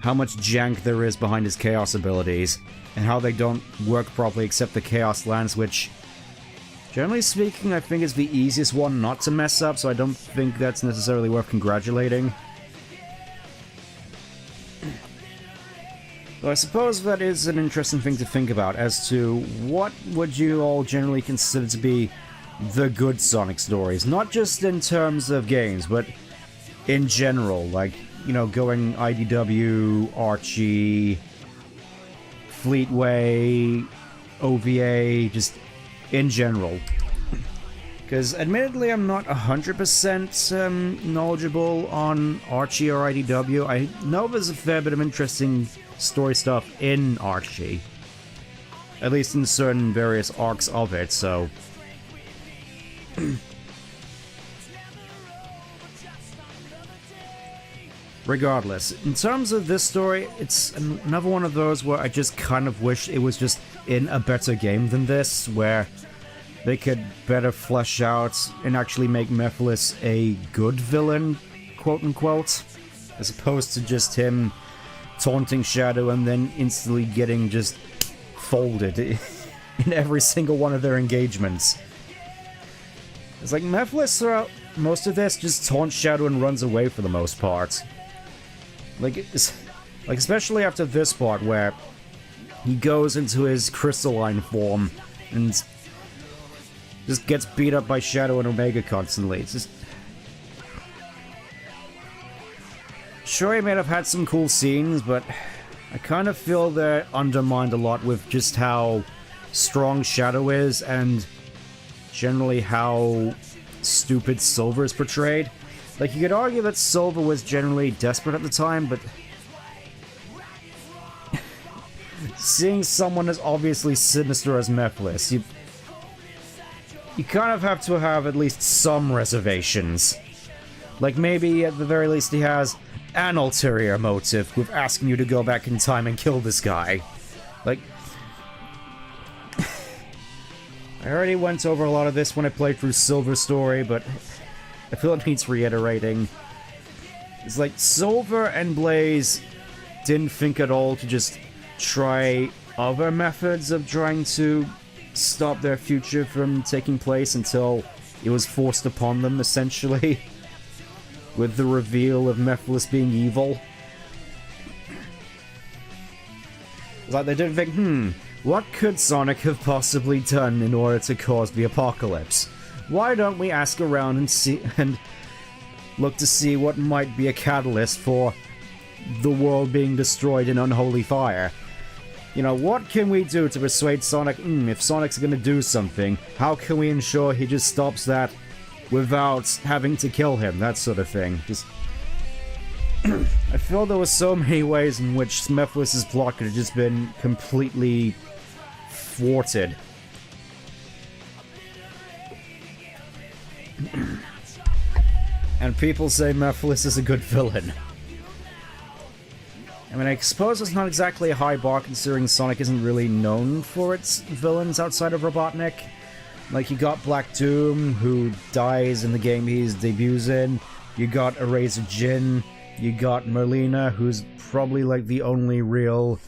how much jank there is behind his Chaos abilities, and how they don't work properly except the Chaos Lance, which, generally speaking, I think is the easiest one not to mess up, so I don't think that's necessarily worth congratulating. Though I suppose that is an interesting thing to think about, as to what would you all generally consider to be the good Sonic stories, not just in terms of games, but in general, like, you know, going IDW, Archie, Fleetway, OVA, just in general. Because admittedly I'm not 100% knowledgeable on Archie or IDW. I know there's a fair bit of interesting story stuff in Archie, at least in certain various arcs of it, so regardless, in terms of this story, it's another one of those where I just kind of wish it was just in a better game than this, where they could better flesh out and actually make Mephiles a good villain, quote-unquote, as opposed to just him taunting Shadow and then instantly getting just folded in every single one of their engagements. It's like Mephiles throughout most of this just taunts Shadow and runs away for the most part. Like especially after this part where he goes into his crystalline form and just gets beat up by Shadow and Omega constantly. It's just... Sure, he may have had some cool scenes, but I kind of feel they're undermined a lot with just how strong Shadow is and generally how stupid Silver is portrayed. Like, you could argue that Silver was generally desperate at the time, but seeing someone as obviously sinister as Mephiles, you kind of have to have at least some reservations. Like, maybe at the very least he has an ulterior motive with asking you to go back in time and kill this guy. Like, I already went over a lot of this when I played through Silver's story, but I feel it needs reiterating. It's like Silver and Blaze didn't think at all to just try other methods of trying to stop their future from taking place until it was forced upon them, essentially. With the reveal of Mephiles being evil. It's like they didn't think, what could Sonic have possibly done in order to cause the apocalypse? Why don't we ask around and look to see what might be a catalyst for the world being destroyed in unholy fire? You know, what can we do to persuade Sonic, if Sonic's gonna do something, how can we ensure he just stops that without having to kill him? That sort of thing. Just... I feel there were so many ways in which Mephiles' plot could have just been completely thwarted. And people say Mephiles is a good villain. I mean, I suppose it's not exactly a high bar considering Sonic isn't really known for its villains outside of Robotnik. Like, you got Black Doom, who dies in the game he debuts in. You got Eraser Jin. You got Merlina, who's probably, like, the only real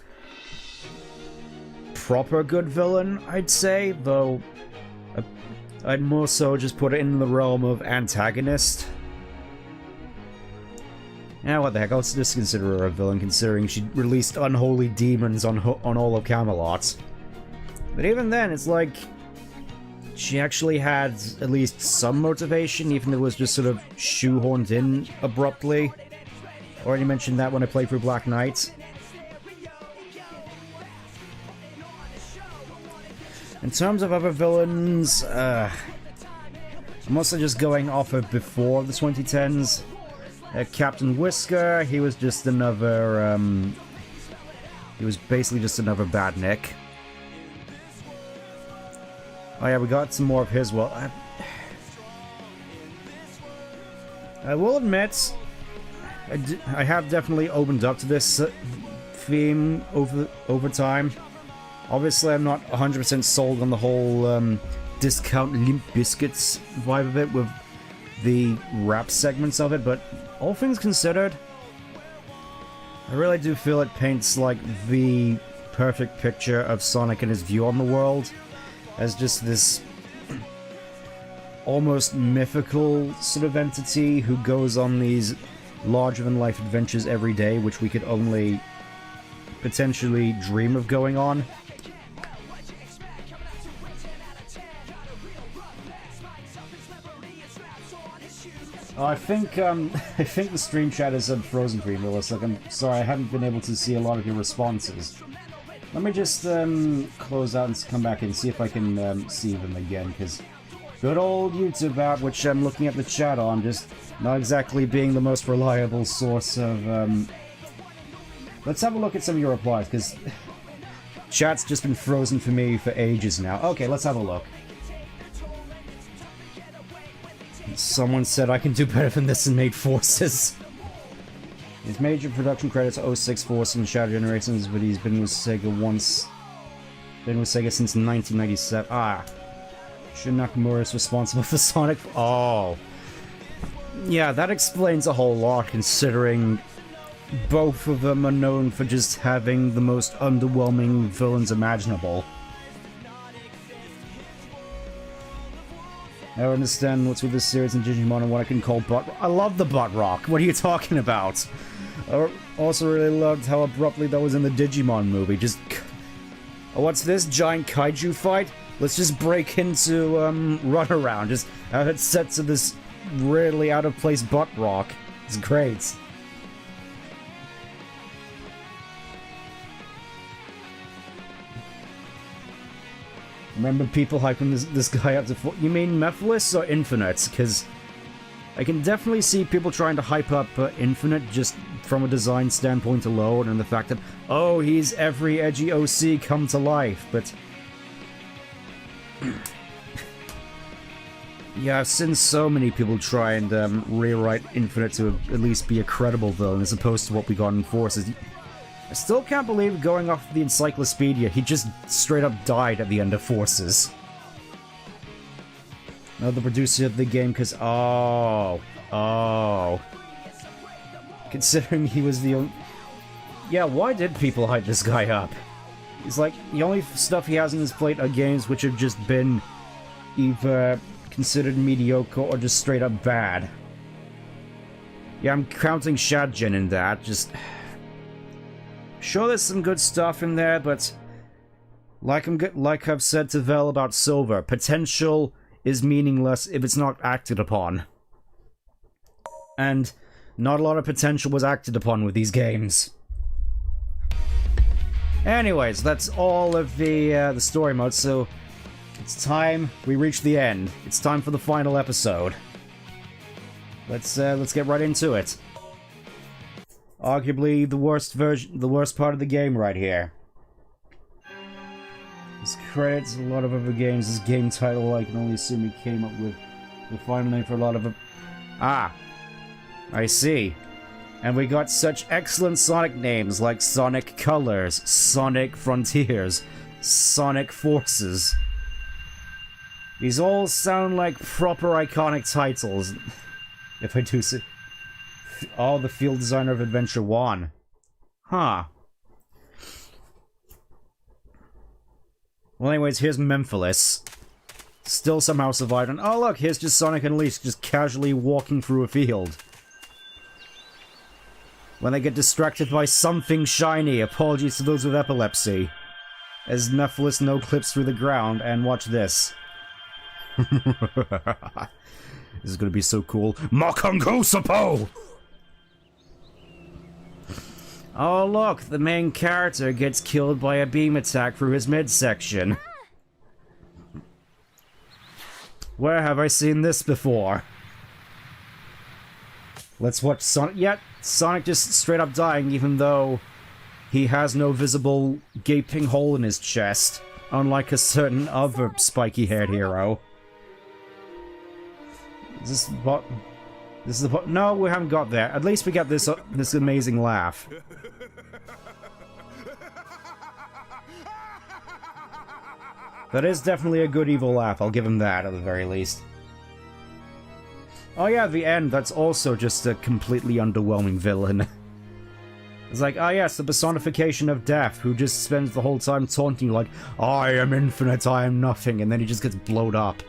proper good villain, I'd say. Though, I'd more so just put it in the realm of antagonist. Yeah, what the heck, I'll just consider her a villain, considering she released unholy demons on all of Camelot. But even then, it's like... she actually had at least some motivation, even if it was just sort of shoehorned in abruptly. Already mentioned that when I played through Black Knight. In terms of other villains, I'm mostly just going off of before the 2010s. Captain Whisker, he was just another, he was basically just another Badnik. Oh yeah, we got some more of his. Well, I will admit, I have definitely opened up to this theme over time. Obviously, I'm not 100% sold on the whole discount Limp Bizkits vibe of it with the rap segments of it, but all things considered, I really do feel it paints like the perfect picture of Sonic and his view on the world as just this almost mythical sort of entity who goes on these larger-than-life adventures every day, which we could only potentially dream of going on. Oh, I think the stream chat is unfrozen for you, Willis. Like, I'm sorry, I haven't been able to see a lot of your responses. Let me just close out and come back and see if I can see them again, because good old YouTube app, which I'm looking at the chat on, just not exactly being the most reliable source of... Let's have a look at some of your replies, because chat's just been frozen for me for ages now. Okay, let's have a look. Someone said I can do better than this and made Forces. His major production credits are 06 Force and Shadow Generations, but he's been with SEGA since 1997. Ah. Shin Nakamura is responsible for Sonic... Oh. Yeah, that explains a whole lot, considering both of them are known for just having the most underwhelming villains imaginable. I don't understand what's with this series in Digimon and what I can call butt... I love the butt rock! What are you talking about? I also really loved how abruptly that was in the Digimon movie. Just... Oh, what's this? Giant kaiju fight? Let's just break into, Runaround. Just have it set to this really out-of-place butt rock. It's great. Remember people hyping this guy up to... You mean Mephiles or Infinite? Because I can definitely see people trying to hype up Infinite just from a design standpoint alone, and the fact that, oh, he's every edgy OC come to life, but... Yeah, I've seen so many people try and rewrite Infinite to at least be a credible villain, as opposed to what we got in Forces. I still can't believe, going off the encyclopedia, he just straight up died at the end of Forces. No, the producer of the game, because... Oh. Considering he was the only... Yeah, why did people hype this guy up? He's like, the only stuff he has on his plate are games which have just been either considered mediocre or just straight up bad. Yeah, I'm counting Shadgen in that, just... Sure, there's some good stuff in there, but... Like I've said to Vel about Silver, potential is meaningless if it's not acted upon. And not a lot of potential was acted upon with these games. Anyways, that's all of the story mode, so it's time we reach the end. It's time for the final episode. Let's get right into it. Arguably the worst part of the game right here. This credits a lot of other games. This game title, I can only assume he came up with the final name for a lot of them. Ah, I see. And we got such excellent Sonic names like Sonic Colors, Sonic Frontiers, Sonic Forces. These all sound like proper iconic titles, if I do say. Oh, the field designer of Adventure 1. Huh. Well, anyways, here's Mephiles. Still somehow survived, and oh look, here's just Sonic and Elise just casually walking through a field. When they get distracted by something shiny, apologies to those with epilepsy. As Mephiles no-clips through the ground, and watch this. This is gonna be so cool. Makango Sapo! Oh look, the main character gets killed by a beam attack through his midsection. Where have I seen this before? Let's watch Sonic. Yeah, Sonic just straight up dying even though he has no visible gaping hole in his chest, unlike a certain other spiky-haired hero. Is this what? This is the no, we haven't got there. At least we got this this amazing laugh. That is definitely a good evil laugh. I'll give him that at the very least. Oh yeah, the end. That's also just a completely underwhelming villain. It's like, oh yes, the personification of death, who just spends the whole time taunting you like, I am infinite, I am nothing, and then he just gets blowed up.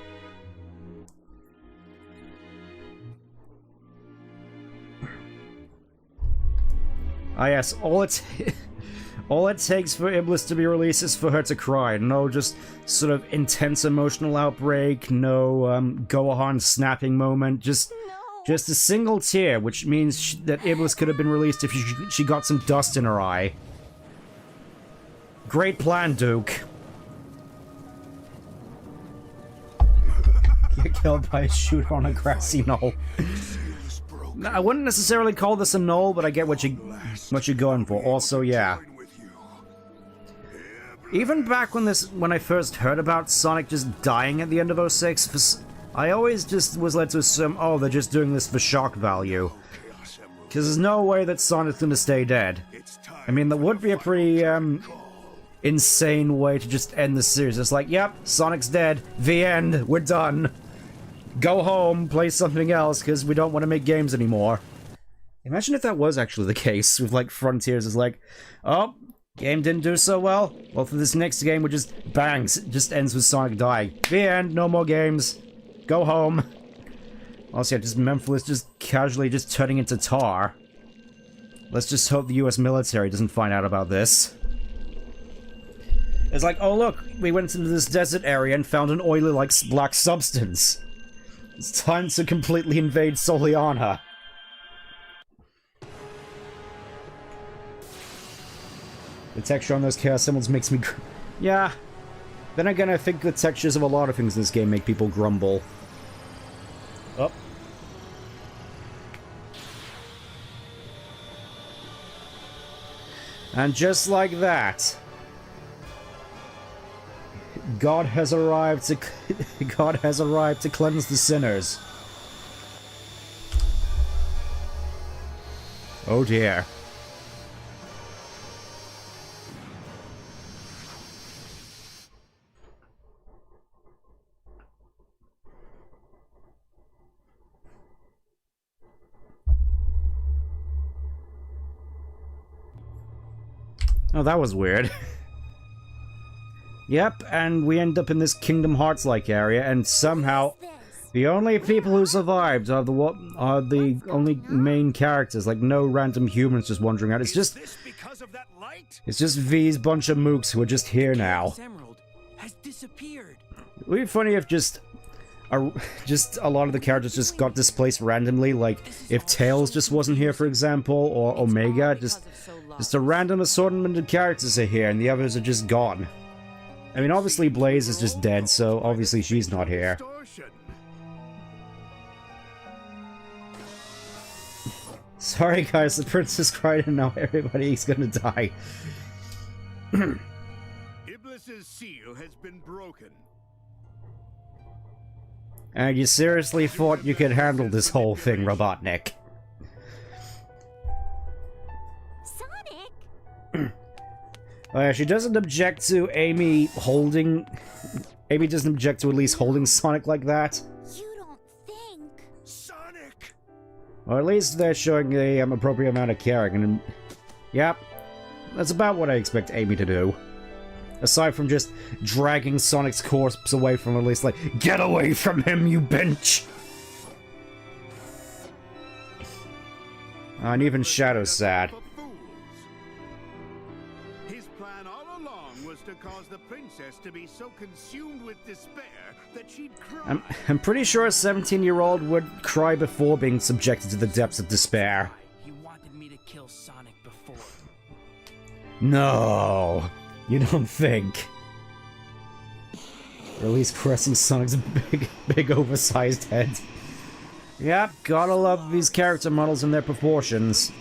Ah yes, all it takes for Iblis to be released is for her to cry. No just sort of intense emotional outbreak, no Gohan snapping moment, just a single tear, which means that Iblis could have been released if she got some dust in her eye. Great plan, Duke. Get killed by a shooter on a grassy knoll. I wouldn't necessarily call this a knoll, but I get what you're going for. Also, yeah. Even back when I first heard about Sonic just dying at the end of 06, I always just was led to assume, oh, they're just doing this for shock value. Because there's no way that Sonic's gonna stay dead. I mean, that would be a pretty, insane way to just end the series. It's like, yep, Sonic's dead. The end. We're done. Go home, play something else, because we don't want to make games anymore. Imagine if that was actually the case, with, like, Frontiers is like, oh, game didn't do so well. Well, for this next game, we just bangs. It just ends with Sonic dying. The end. No more games. Go home. Also, yeah, just Mephiles just casually just turning into tar. Let's just hope the US military doesn't find out about this. It's like, oh look, we went into this desert area and found an oily, like, black substance. It's time to completely invade Soliana. The texture on those chaos symbols makes me yeah. Then again, I think the textures of a lot of things in this game make people grumble. Oh. And just like that, God has arrived to cleanse the sinners. Oh dear. Oh, that was weird. Yep, and we end up in this Kingdom Hearts-like area, and somehow the only people who survived are the only main characters, like no random humans just wandering out. It's just V's bunch of mooks who are just here now. Has disappeared. It would be funny if just a lot of the characters just got displaced randomly, like if Tails just wasn't here, for example, or Omega, just a random assortment of characters are here and the others are just gone. I mean, obviously Blaze is just dead, so obviously she's not here. Sorry guys, the princess cried and now everybody's gonna die. Iblis's seal has been broken. And you seriously thought you could handle this whole thing, Robotnik? Sonic? Oh yeah, she doesn't object to Amy holding... Amy doesn't object to at least holding Sonic like that. You don't think... Sonic! Or at least they're showing a appropriate amount of caring, and... Yep, that's about what I expect Amy to do. Aside from just dragging Sonic's corpse away from her, at least like, get away from him, you bench! And even Shadow's sad. His plan all along was to cause the princess to be so consumed with despair that she'd cry. I'm pretty sure a 17-year-old would cry before being subjected to the depths of despair. He wanted me to kill Sonic before. No, you don't think. Or at least caressing Sonic's big oversized head. Yep, gotta love these character models and their proportions.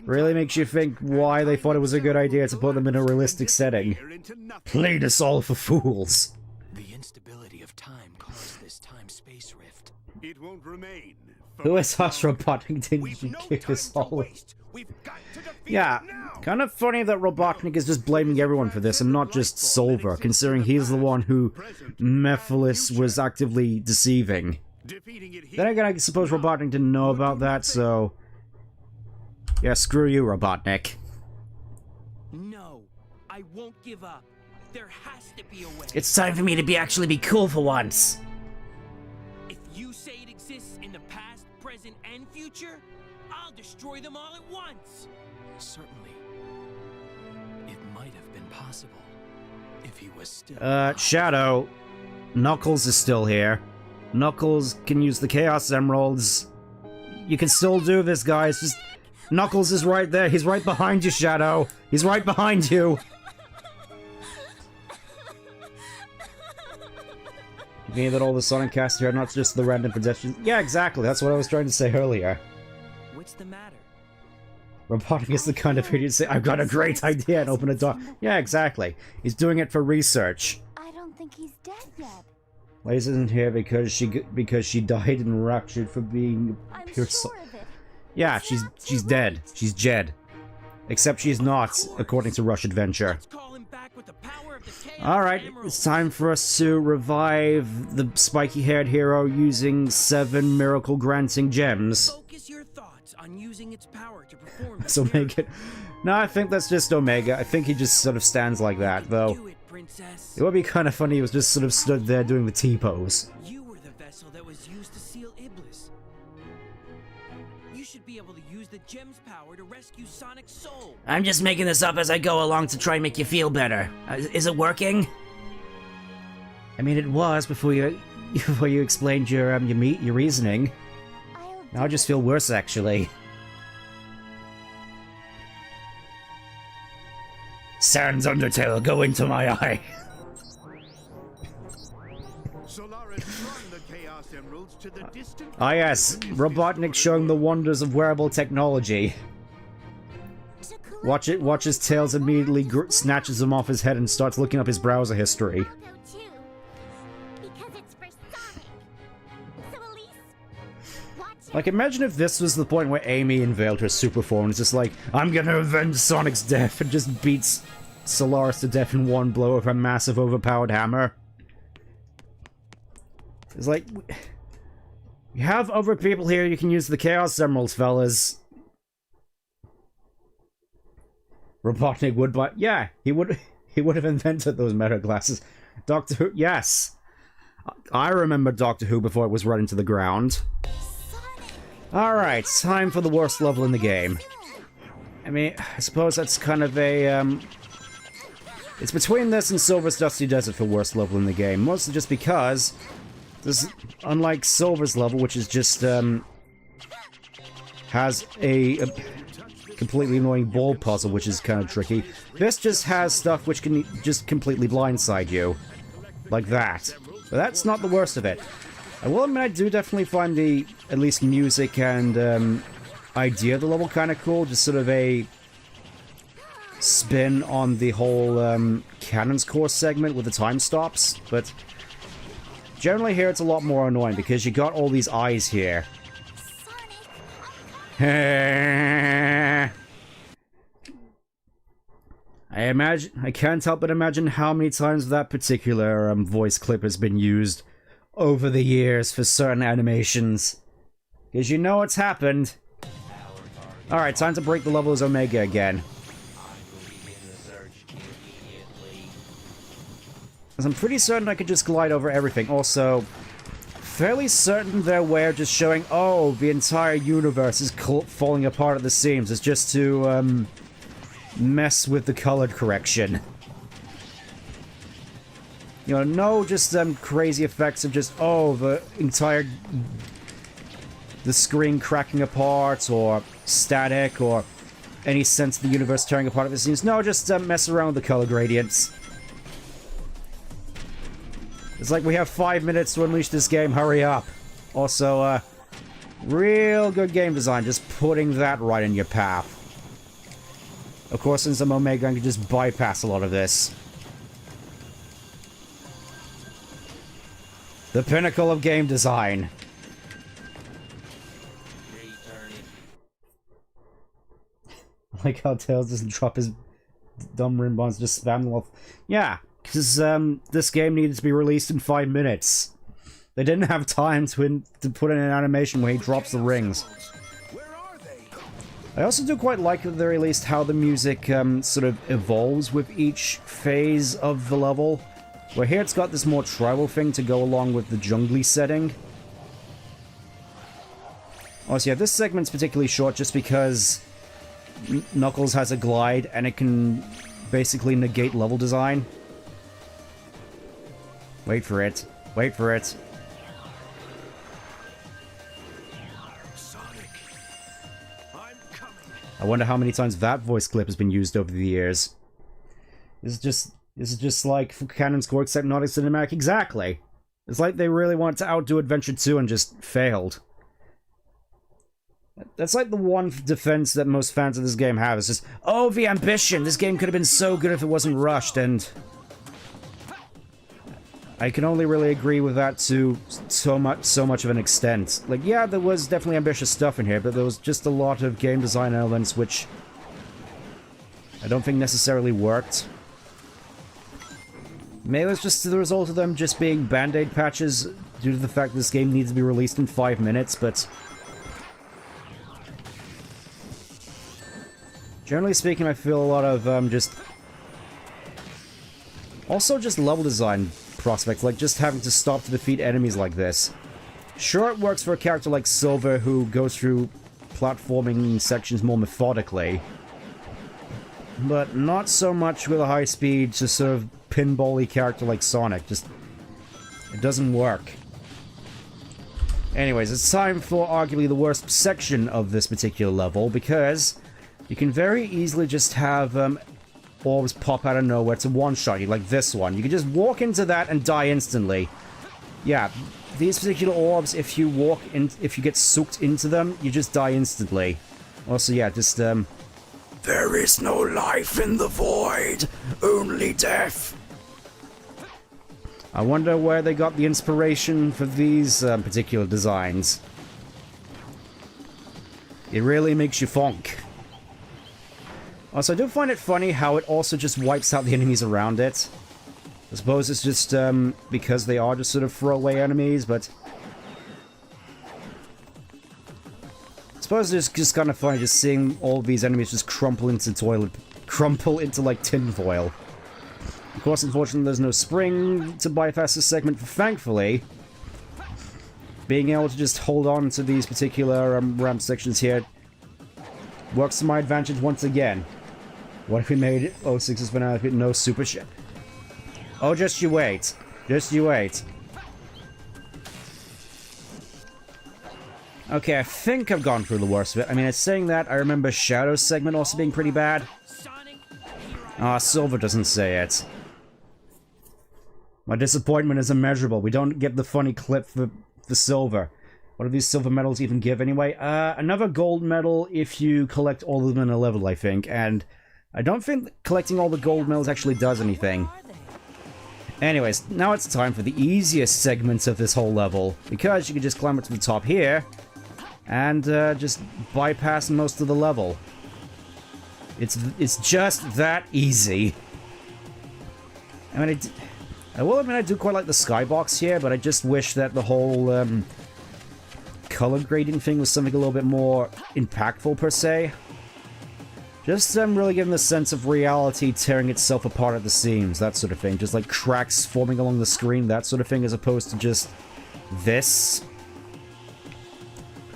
Really makes you think why they thought it was a good idea to put them in a realistic setting. Played us all for fools. The instability of time caused this time-space rift. It won't remain. Who is us Robotnik? Didn't you kick us all? Yeah, kind of funny that Robotnik is just blaming everyone for this and not just Solver, considering he's the one who Mephiles was actively deceiving. Then again, I suppose Robotnik didn't know about that, so... Yeah, screw you, Robotnik. No, I won't give up. There has to be a way. It's time for me to actually be cool for once. If you say it exists in the past, present, and future, I'll destroy them all at once. Certainly. It might have been possible if he was still... Shadow. Knuckles is still here. Knuckles can use the Chaos Emeralds. You can still do this, guys. Just... Knuckles is right there. He's right behind you, Shadow. He's right behind you. You mean that all the Sonic cast here are not just the random pedestrians? Yeah, exactly. That's what I was trying to say earlier. What's the matter? Robotnik is the kind of idiot to say, I've got a great idea and open a door. Yeah, exactly. He's doing it for research. I don't think he's dead yet. Blaze isn't here because she died and raptured for being I'm pure sure of it. Yeah, It's she's not too dead. late. She's Jed. Except she's not, according to Rush Adventure. Let's call him back with the power of the Chaos Alright, Emeralds. it's time for us to revive the spiky-haired hero using 7 miracle-granting gems. Focus your thoughts on using its power to perform. So Omega... No, I think that's just Omega. I think he just sort of stands like that, though. Do it, princess. It would be kind of funny if he was just sort of stood there doing the T-pose. You were the vessel that was used to seal Iblis. You should be able to use the gem's power to rescue Sonic's soul. I'm just making this up as I go along to try and make you feel better. Is it working? I mean, it was before you explained your reasoning. Now I just feel worse, actually. Sans Undertale, go into my eye. Solaris flung the Chaos Emeralds to the distant... Ah yes, Robotnik showing the wonders of wearable technology. Watch as Tails immediately snatches them off his head and starts looking up his browser history. Because it's for Sonic. So Elise, watch Like, imagine if this was the point where Amy unveiled her super form and is just like, I'm gonna avenge Sonic's death, and just beats Solaris to death in one blow with her massive overpowered hammer. It's like, you have other people here, you can use the Chaos Emeralds, fellas. Robotnik would buy... Yeah, he would have invented those meta glasses. Doctor Who... Yes! I remember Doctor Who before it was run into the ground. Alright, time for the worst level in the game. I mean, I suppose that's kind of a, It's between this and Silver's Dusty Desert for worst level in the game. Mostly just because... This, unlike Silver's level, which is just, has a completely annoying ball puzzle, which is kind of tricky. This just has stuff which can just completely blindside you. Like that. But that's not the worst of it. I will admit I do definitely find the, at least music and, idea of the level kind of cool. Just sort of a spin on the whole, Cannon's Core segment with the time stops. But generally here it's a lot more annoying because you got all these eyes here. I can't help but imagine how many times that particular voice clip has been used over the years for certain animations. Because you know what's happened. Alright, time to break the level as Omega again. Because I'm pretty certain I could just glide over everything. Also, fairly certain their way of just showing, oh, the entire universe is falling apart at the seams. It's just to, mess with the color correction. You know, no just crazy effects of just, oh, the screen cracking apart, or static, or any sense of the universe tearing apart at the seams. No, just mess around with the color gradients. It's like we have 5 minutes to unleash this game, hurry up. Also, real good game design, just putting that right in your path. Of course, since I'm Omega, I can just bypass a lot of this. The pinnacle of game design. Like how Tails doesn't drop his dumb rim bombs, just spam them off. Yeah, because this game needed to be released in 5 minutes. They didn't have time to put in an animation where he drops the rings. I also do quite like, at the very least, how the music sort of evolves with each phase of the level. Where here it's got this more tribal thing to go along with the jungly setting. Also, yeah, this segment's particularly short just because Knuckles has a glide and it can basically negate level design. Wait for it. Wait for it. I wonder how many times that voice clip has been used over the years. This is just like Cannon's Core, except not a cinematic. Exactly. It's like they really wanted to outdo Adventure 2 and just failed. That's like the one defense that most fans of this game have. It's just, oh, the ambition! This game could have been so good if it wasn't rushed, and I can only really agree with that to so much of an extent. Like, yeah, there was definitely ambitious stuff in here, but there was just a lot of game design elements which I don't think necessarily worked. Maybe it's just the result of them just being band-aid patches due to the fact this game needs to be released in 5 minutes, but generally speaking, I feel a lot of also just level design prospects, like just having to stop to defeat enemies like this. Sure, it works for a character like Silver who goes through platforming sections more methodically, but not so much with a high speed, just sort of pinball-y character like Sonic. Just, it doesn't work. Anyways, it's time for arguably the worst section of this particular level, because you can very easily just have orbs pop out of nowhere to one-shot you, like this one. You can just walk into that and die instantly. Yeah, these particular orbs, if you get sucked into them, you just die instantly. Also, yeah, just there is no life in the void, only death. I wonder where they got the inspiration for these particular designs. It really makes you funk. Also, I do find it funny how it also just wipes out the enemies around it. I suppose it's just because they are just sort of throwaway enemies, but I suppose it's just kind of funny just seeing all of these enemies just crumple into toilet crumple into, like, tinfoil. Of course, unfortunately, there's no spring to bypass this segment, thankfully. Being able to just hold on to these particular ramp sections here works to my advantage once again. What if we made 06's finale with no super ship? Oh, just you wait. Just you wait. Okay, I think I've gone through the worst of it. I mean, it's saying that. I remember Shadow's segment also being pretty bad. Ah, Silver doesn't say it. My disappointment is immeasurable. We don't get the funny clip for the Silver. What do these silver medals even give anyway? Another gold medal if you collect all of them in a level, I think. And I don't think collecting all the gold medals actually does anything. Anyways, now it's time for the easiest segments of this whole level. Because you can just climb up to the top here and just bypass most of the level. It's just that easy. I mean, I will admit I do quite like the skybox here, but I just wish that the whole color grading thing was something a little bit more impactful, per se. Just really giving the sense of reality tearing itself apart at the seams, that sort of thing. Just like cracks forming along the screen, that sort of thing, as opposed to just this.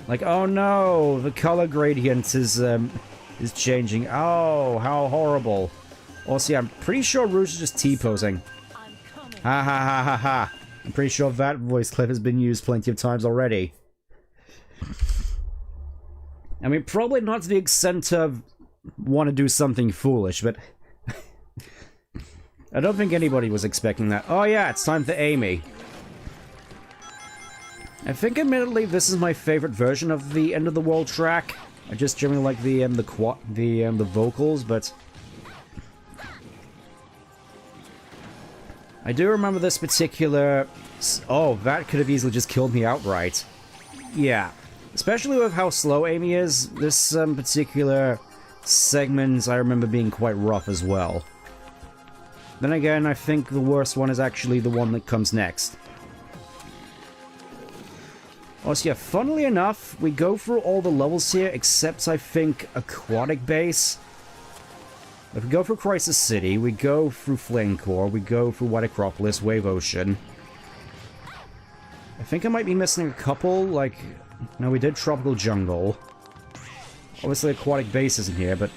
Like, oh no, the color gradient is changing. Oh, how horrible. Also, yeah, I'm pretty sure Rouge is just T-posing. Ha ha ha ha ha. I'm pretty sure that voice clip has been used plenty of times already. I mean, probably not to the extent of want to do something foolish, but I don't think anybody was expecting that. Oh yeah, it's time for Amy. I think, admittedly, this is my favorite version of the End of the World track. I just generally like the vocals, but I do remember this particular. Oh, that could have easily just killed me outright. Yeah, especially with how slow Amy is. This particular segment I remember being quite rough as well. Then again, I think the worst one is actually the one that comes next. Also, yeah, funnily enough, we go through all the levels here, except, I think, Aquatic Base. If we go through Crisis City, we go through Flame Core, we go through White Acropolis, Wave Ocean. I think I might be missing a couple, like... No, we did Tropical Jungle. Obviously, Aquatic Base isn't here, but...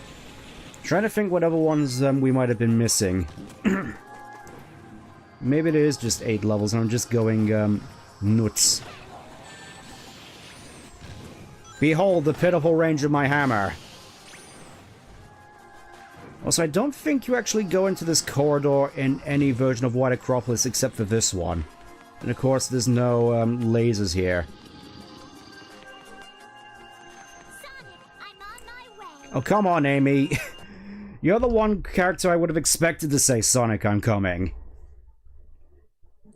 Trying to think what other ones we might have been missing. Maybe it is just 8 levels, and I'm just going, nuts. Behold the pitiful range of my hammer. Also, I don't think you actually go into this corridor in any version of White Acropolis except for this one. And of course, there's no lasers here. Sonic, I'm on my way. Oh, come on, Amy. You're the one character I would have expected to say, Sonic, I'm coming.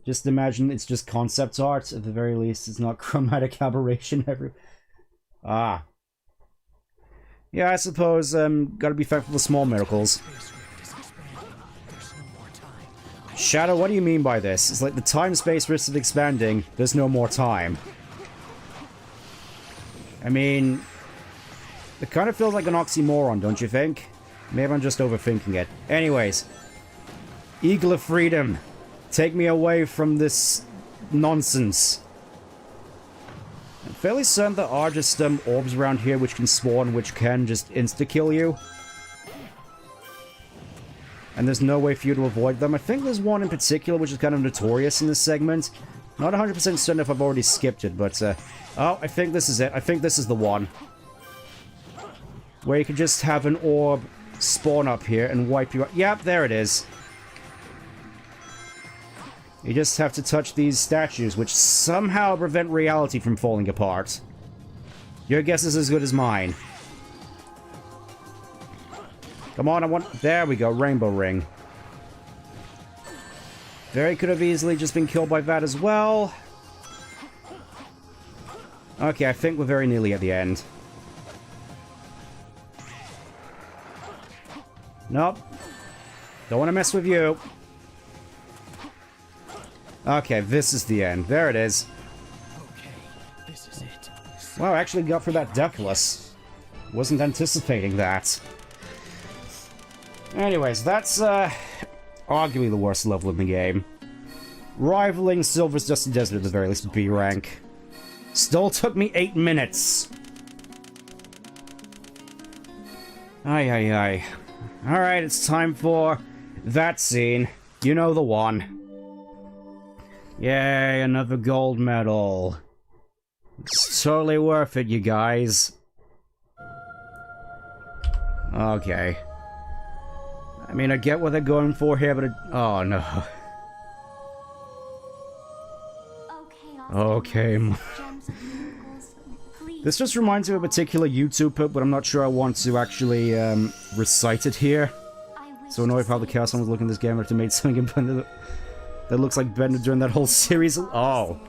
Just imagine it's just concept art. At the very least, it's not chromatic aberration every... Ah. Yeah, I suppose, gotta be thankful for small miracles. Shadow, what do you mean by this? It's like the time-space risk of expanding, there's no more time. I mean... It kind of feels like an oxymoron, don't you think? Maybe I'm just overthinking it. Anyways. Eagle of Freedom. Take me away from this nonsense. I'm fairly certain there are just orbs around here which can spawn, which can just insta-kill you. And there's no way for you to avoid them. I think there's one in particular which is kind of notorious in this segment. Not 100% certain if I've already skipped it, but oh, I think this is it. I think this is the one. Where you can just have an orb spawn up here and wipe you out. Yep, there it is. You just have to touch these statues, which somehow prevent reality from falling apart. Your guess is as good as mine. Come on, I want... There we go, Rainbow Ring. Very could have easily just been killed by that as well. Okay, I think we're very nearly at the end. Nope. Don't want to mess with you. Okay, this is the end. There it is. Okay, this is it. Wow, I actually got through that deathless. Wasn't anticipating that. Anyways, that's arguably the worst level in the game. Rivaling Silver's Dusty Desert at the very least, B rank. Still took me 8 minutes. Ay, ay, ay. Alright, it's time for that scene. You know the one. Yay, another gold medal. It's totally worth it, you guys. Okay. I mean, I get what they're going for here, but oh, no. Okay. This just reminds me of a particular YouTuber, but I'm not sure I want to actually recite it here. So annoyed how the Chaos Emeralds look in this game after made something in Blender that looks like Bender during that whole series. Oh.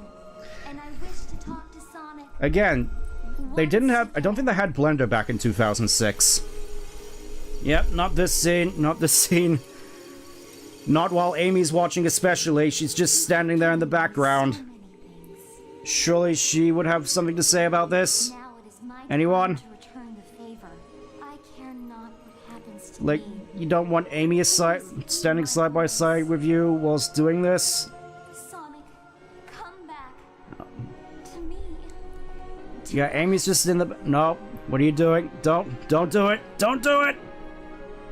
Again, they didn't have... I don't think they had Blender back in 2006. Yep, not this scene, not this scene. Not while Amy's watching especially, she's just standing there in the background. Surely she would have something to say about this? Anyone? Like, you don't want Amy standing side by side with you whilst doing this? Sonic, come back to me. Yeah, Amy's just in the... No. What are you doing? Don't do it! Don't do it!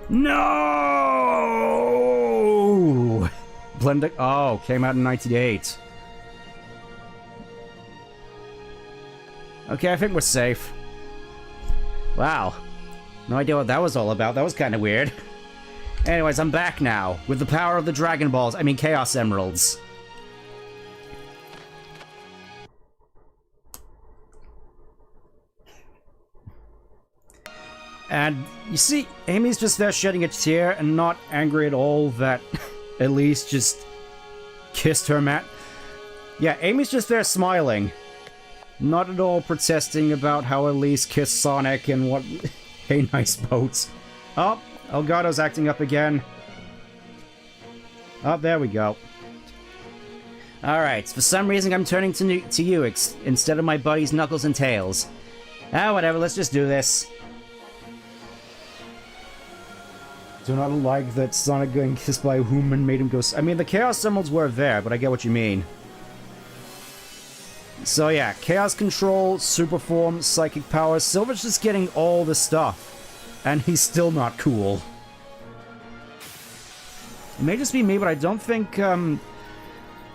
No! Blender... Oh, came out in 98. Okay, I think we're safe. Wow. No idea what that was all about. That was kind of weird. Anyways, I'm back now, with the power of the Dragon Balls. I mean, Chaos Emeralds. And, you see, Amy's just there shedding a tear and not angry at all that Elise just kissed her man. Yeah, Amy's just there smiling. Not at all protesting about how Elise kissed Sonic and what... Hey, nice boats. Oh, Elgato's acting up again. Oh, there we go. Alright, for some reason I'm turning to you instead of my buddies Knuckles and Tails. Ah, whatever, let's just do this. Do not like that Sonic getting kissed by a human made him go... I mean, the Chaos Emeralds were there, but I get what you mean. So yeah, Chaos Control, Super Form, Psychic Powers, Silver's just getting all the stuff. And he's still not cool. It may just be me, but I don't think a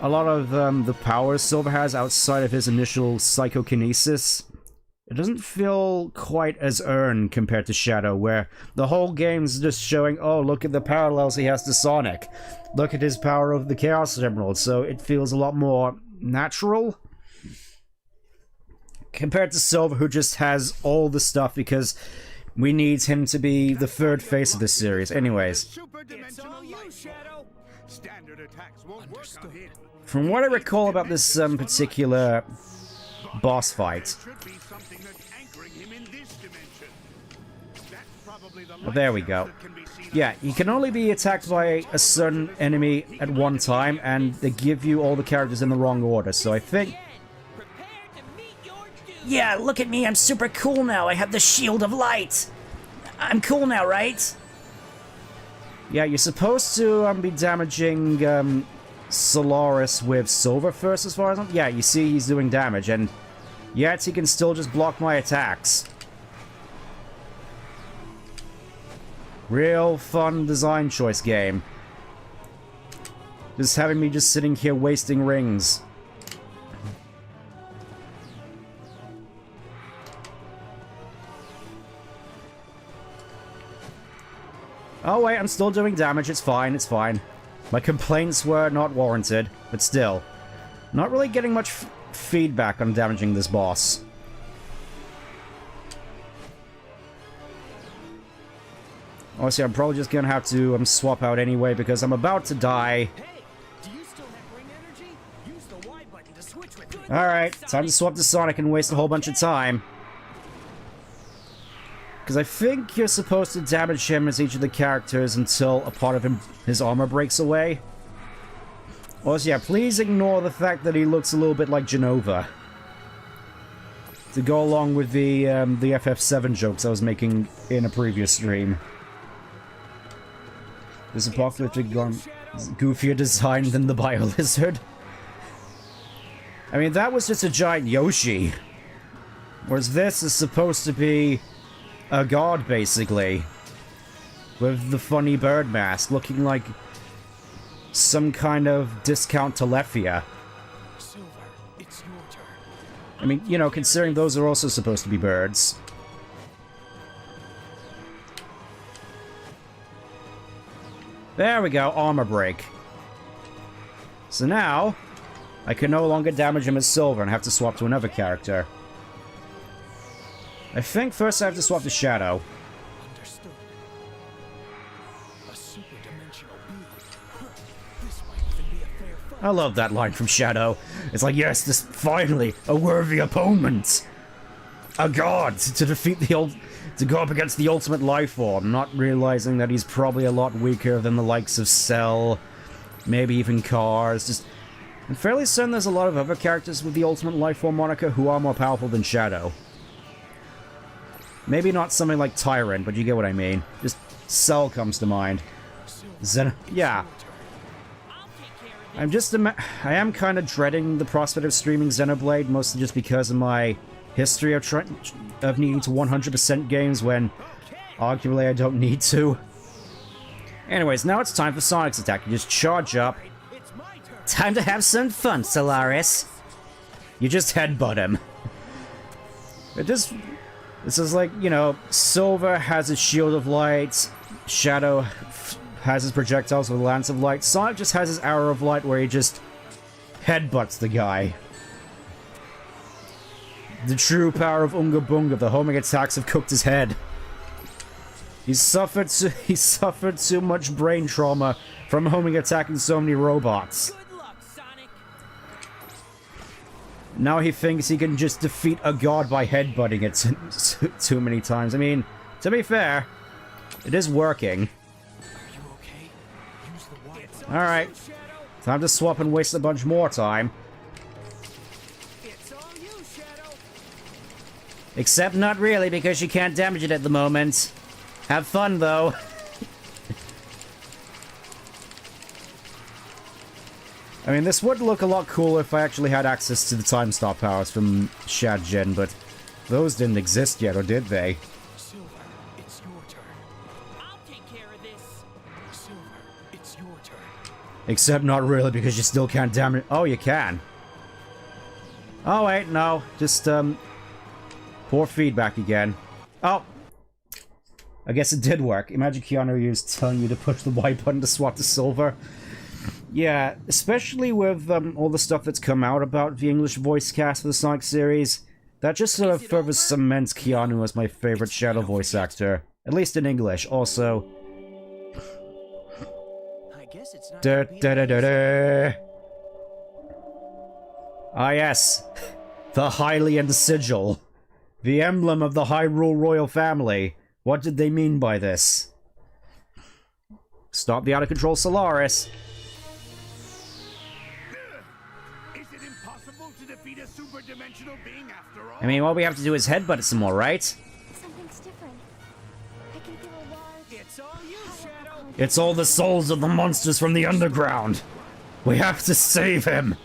lot of the powers Silver has outside of his initial psychokinesis, it doesn't feel quite as earned compared to Shadow, where the whole game's just showing, oh, look at the parallels he has to Sonic. Look at his power of the Chaos Emerald, so it feels a lot more natural. Compared to Silver, who just has all the stuff because we need him to be the third face of this series. Anyways. From what I recall about this particular boss fight. Oh, there we go. Yeah, you can only be attacked by a certain enemy at one time, and they give you all the characters in the wrong order, so I think... Yeah, look at me, I'm super cool now, I have the Shield of Light! I'm cool now, right? Yeah, you're supposed to be damaging Solaris with Silver first, as far as I'm... Yeah, you see he's doing damage, and yet he can still just block my attacks. Real fun design choice game. Just having me just sitting here wasting rings. Oh wait, I'm still doing damage, it's fine, it's fine. My complaints were not warranted, but still. Not really getting much feedback on damaging this boss. Honestly, I'm probably just gonna have to swap out anyway because I'm about to die. Alright, time to swap to Sonic and waste a whole bunch of time. Because I think you're supposed to damage him as each of the characters until a part of his armor breaks away. Also, yeah, please ignore the fact that he looks a little bit like Genova. To go along with the FF7 jokes I was making in a previous stream. This apocalyptic gone goofier design than the Bio-Lizard. I mean, that was just a giant Yoshi. Whereas this is supposed to be a god, basically. With the funny bird mask, looking like some kind of discount Telefia. Silver, it's your turn. I mean, you know, considering those are also supposed to be birds. There we go, armor break. So now, I can no longer damage him as Silver and have to swap to another character. I think first I have to swap to Shadow. Understood. A super-dimensional being. This might even be a fair fight. I love that line from Shadow. It's like, yes, this finally a worthy opponent. A god to defeat the old... to go up against the ultimate life form, not realizing that he's probably a lot weaker than the likes of Cell, maybe even Cars. Just, I'm fairly certain there's a lot of other characters with the ultimate life form moniker who are more powerful than Shadow. Maybe not something like Tyrant, but you get what I mean. Just Cell comes to mind. Yeah. I am kind of dreading the prospect of streaming Xenoblade, mostly just because of my history of needing to 100% games when arguably I don't need to. Anyways, now it's time for Sonic's attack. You just charge up. Time to have some fun, Solaris. You just headbutt him. This is like, you know, Silver has his shield of light, Shadow has his projectiles with a lance of light, Sonic just has his arrow of light where he just headbutts the guy. The true power of Unga Bunga, the homing attacks have cooked his head. He suffered too much brain trauma from homing attacking so many robots. Good luck, Sonic. Now he thinks he can just defeat a god by headbutting it too many times. I mean, to be fair, it is working. Are you okay? Use the wire. Alright, time to swap and waste a bunch more time. It's all you, Shadow. Except not really, because you can't damage it at the moment. Have fun, though. I mean, this would look a lot cooler if I actually had access to the time stop powers from Shadgen, but those didn't exist yet, or did they? Silver, it's your turn. I'll take care of this. Silver, it's your turn. Except not really, because you still can't damage... Oh, you can. Oh, wait, no. Just, poor feedback again. Oh. I guess it did work. Imagine Keanu Reeves telling you to push the Y button to swap to Silver. Yeah, especially with all the stuff that's come out about the English voice cast for the Sonic series. That just sort of further cements Keanu as my favorite Shadow voice actor. At least in English. Also... I guess it's not Da, gonna be da, da, da, da. Ah yes, the Hylian sigil. The emblem of the Hyrule royal family. What did they mean by this? Stop the out-of-control Solaris. Is it impossible to defeat a super-dimensional being after all? I mean, all we have to do is headbutt it some more, right? Something's different. I can feel a large... It's all you, Shadow. It's all the souls of the monsters from the underground. We have to save him.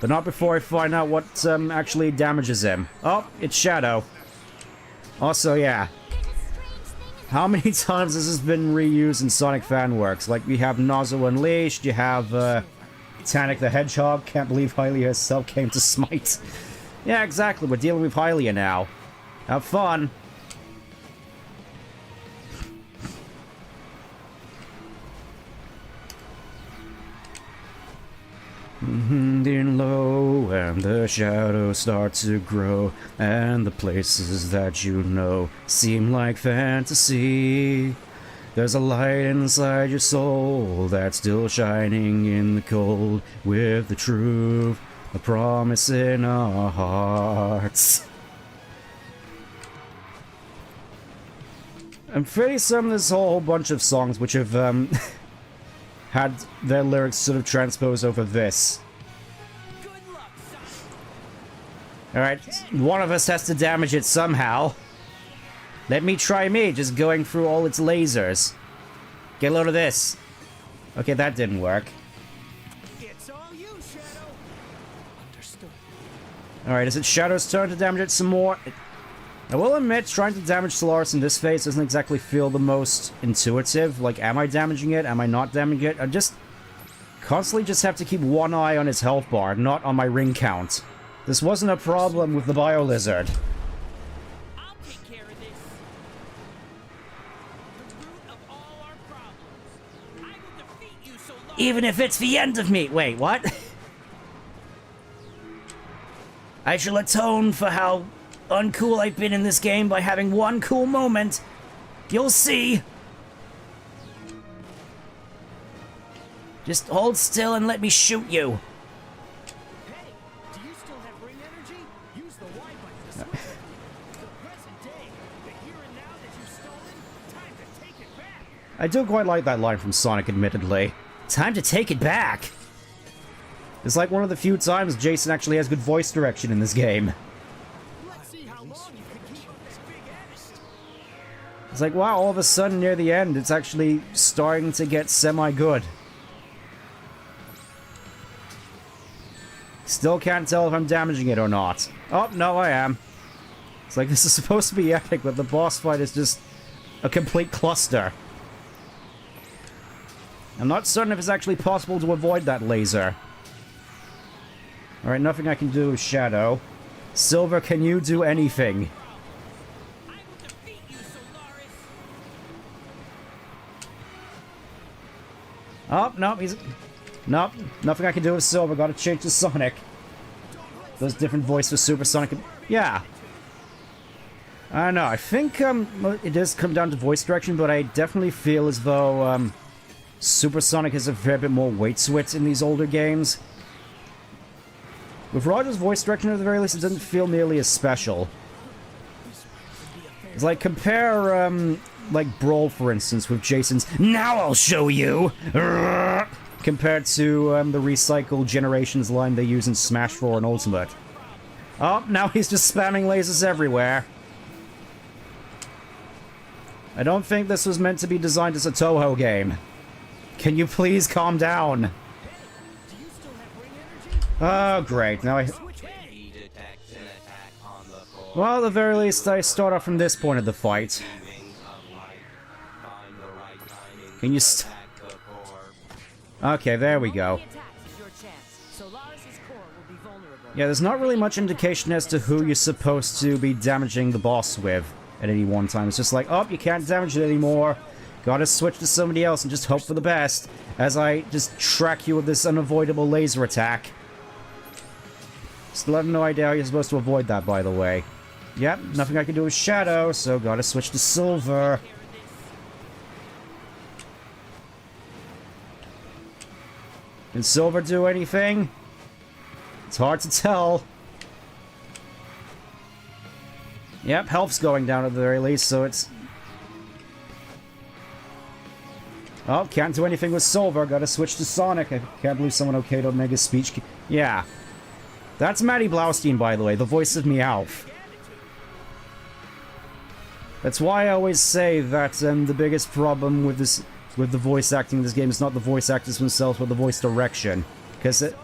But not before I find out what actually damages him. Oh, it's Shadow. Also, yeah. How many times has this been reused in Sonic Fanworks? Like, we have Nozzle Unleashed, you have Tannic the Hedgehog. Can't believe Hylia herself came to smite. Yeah, exactly. We're dealing with Hylia now. Have fun. Down low, and the shadows start to grow, and the places that you know seem like fantasy. There's a light inside your soul that's still shining in the cold, with the truth, a promise in our hearts. I'm pretty certain there's a whole bunch of songs which have had their lyrics sort of transposed over this. Good luck, Sonic. Alright, one of us has to damage it somehow. Let me try me, just going through all its lasers. Get a load of this. Okay, that didn't work. It's all you, Shadow. Understood. Alright, is it Shadow's turn to damage it some more? I will admit, trying to damage Solaris in this phase doesn't exactly feel the most intuitive. Like, am I damaging it? Am I not damaging it? I just constantly just have to keep one eye on his health bar, not on my ring count. This wasn't a problem with the Bio Lizard. I'll take care of this. The root of all our problems. I will defeat you, Solaris. Even if it's the end of me. Wait, what? I shall atone for how uncool I've been in this game by having one cool moment. You'll see. Just hold still and let me shoot you. Hey, do you still have ring energy? Use the Y button to switch. The present day, the here and now that you've stolen, time to take it back. I do quite like that line from Sonic, admittedly. Time to take it back. It's like one of the few times Jason actually has good voice direction in this game. Let's see how long you can keep up this big ass. It's like, wow, all of a sudden near the end, it's actually starting to get semi-good. Still can't tell if I'm damaging it or not. Oh, no, I am. It's like, this is supposed to be epic, but the boss fight is just a complete cluster. I'm not certain if it's actually possible to avoid that laser. Alright, nothing I can do with Shadow. Silver, can you do anything? I will defeat you, Solaris. Oh, no, he's... Nope, nothing I can do with Silver. Gotta change to Sonic. Those different voices for Super Sonic. Yeah. I don't know. I think it does come down to voice direction, but I definitely feel as though Super Sonic has a fair bit more weight to it in these older games. With Roger's voice direction, at the very least, it doesn't feel nearly as special. It's like, compare, like, Brawl, for instance, with Jason's "Now I'll show you!" compared to the recycled Generations line they use in Smash 4 and Ultimate. Oh, now he's just spamming lasers everywhere. I don't think this was meant to be designed as a Toho game. Can you please calm down? Oh, great. Now well, at the very least, I start off from this point of the fight. Can you Okay, there we go. Yeah, there's not really much indication as to who you're supposed to be damaging the boss with at any one time. It's just like, oh, you can't damage it anymore. Gotta switch to somebody else and just hope for the best as I just track you with this unavoidable laser attack. Still have no idea how you're supposed to avoid that, by the way. Yep, nothing I can do with Shadow, so gotta switch to Silver. Can Silver do anything? It's hard to tell. Yep, health's going down at the very least, so it's... Oh, can't do anything with Silver. Gotta switch to Sonic. I can't believe someone okayed Omega's speech. Yeah. That's Maddie Blaustein, by the way, the voice of Meowth. That's why I always say that the biggest problem with this... with the voice acting in this game is not the voice actors themselves, but the voice direction. Because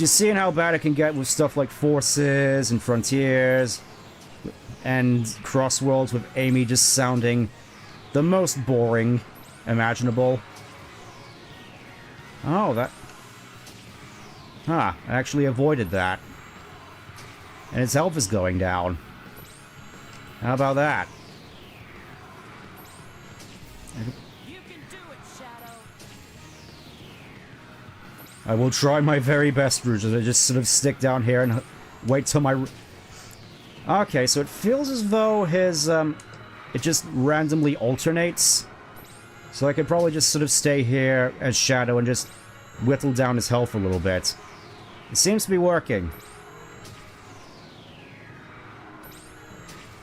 you're seeing how bad it can get with stuff like Forces and Frontiers and Crossworlds with Amy just sounding the most boring imaginable. Oh, that... Huh, I actually avoided that. And its health is going down. How about that? You can do it, Shadow. I will try my very best, Rouge, as I just sort of stick down here and wait till my... Okay, so it feels as though his, it just randomly alternates. So I could probably just sort of stay here as Shadow and just whittle down his health a little bit. It seems to be working.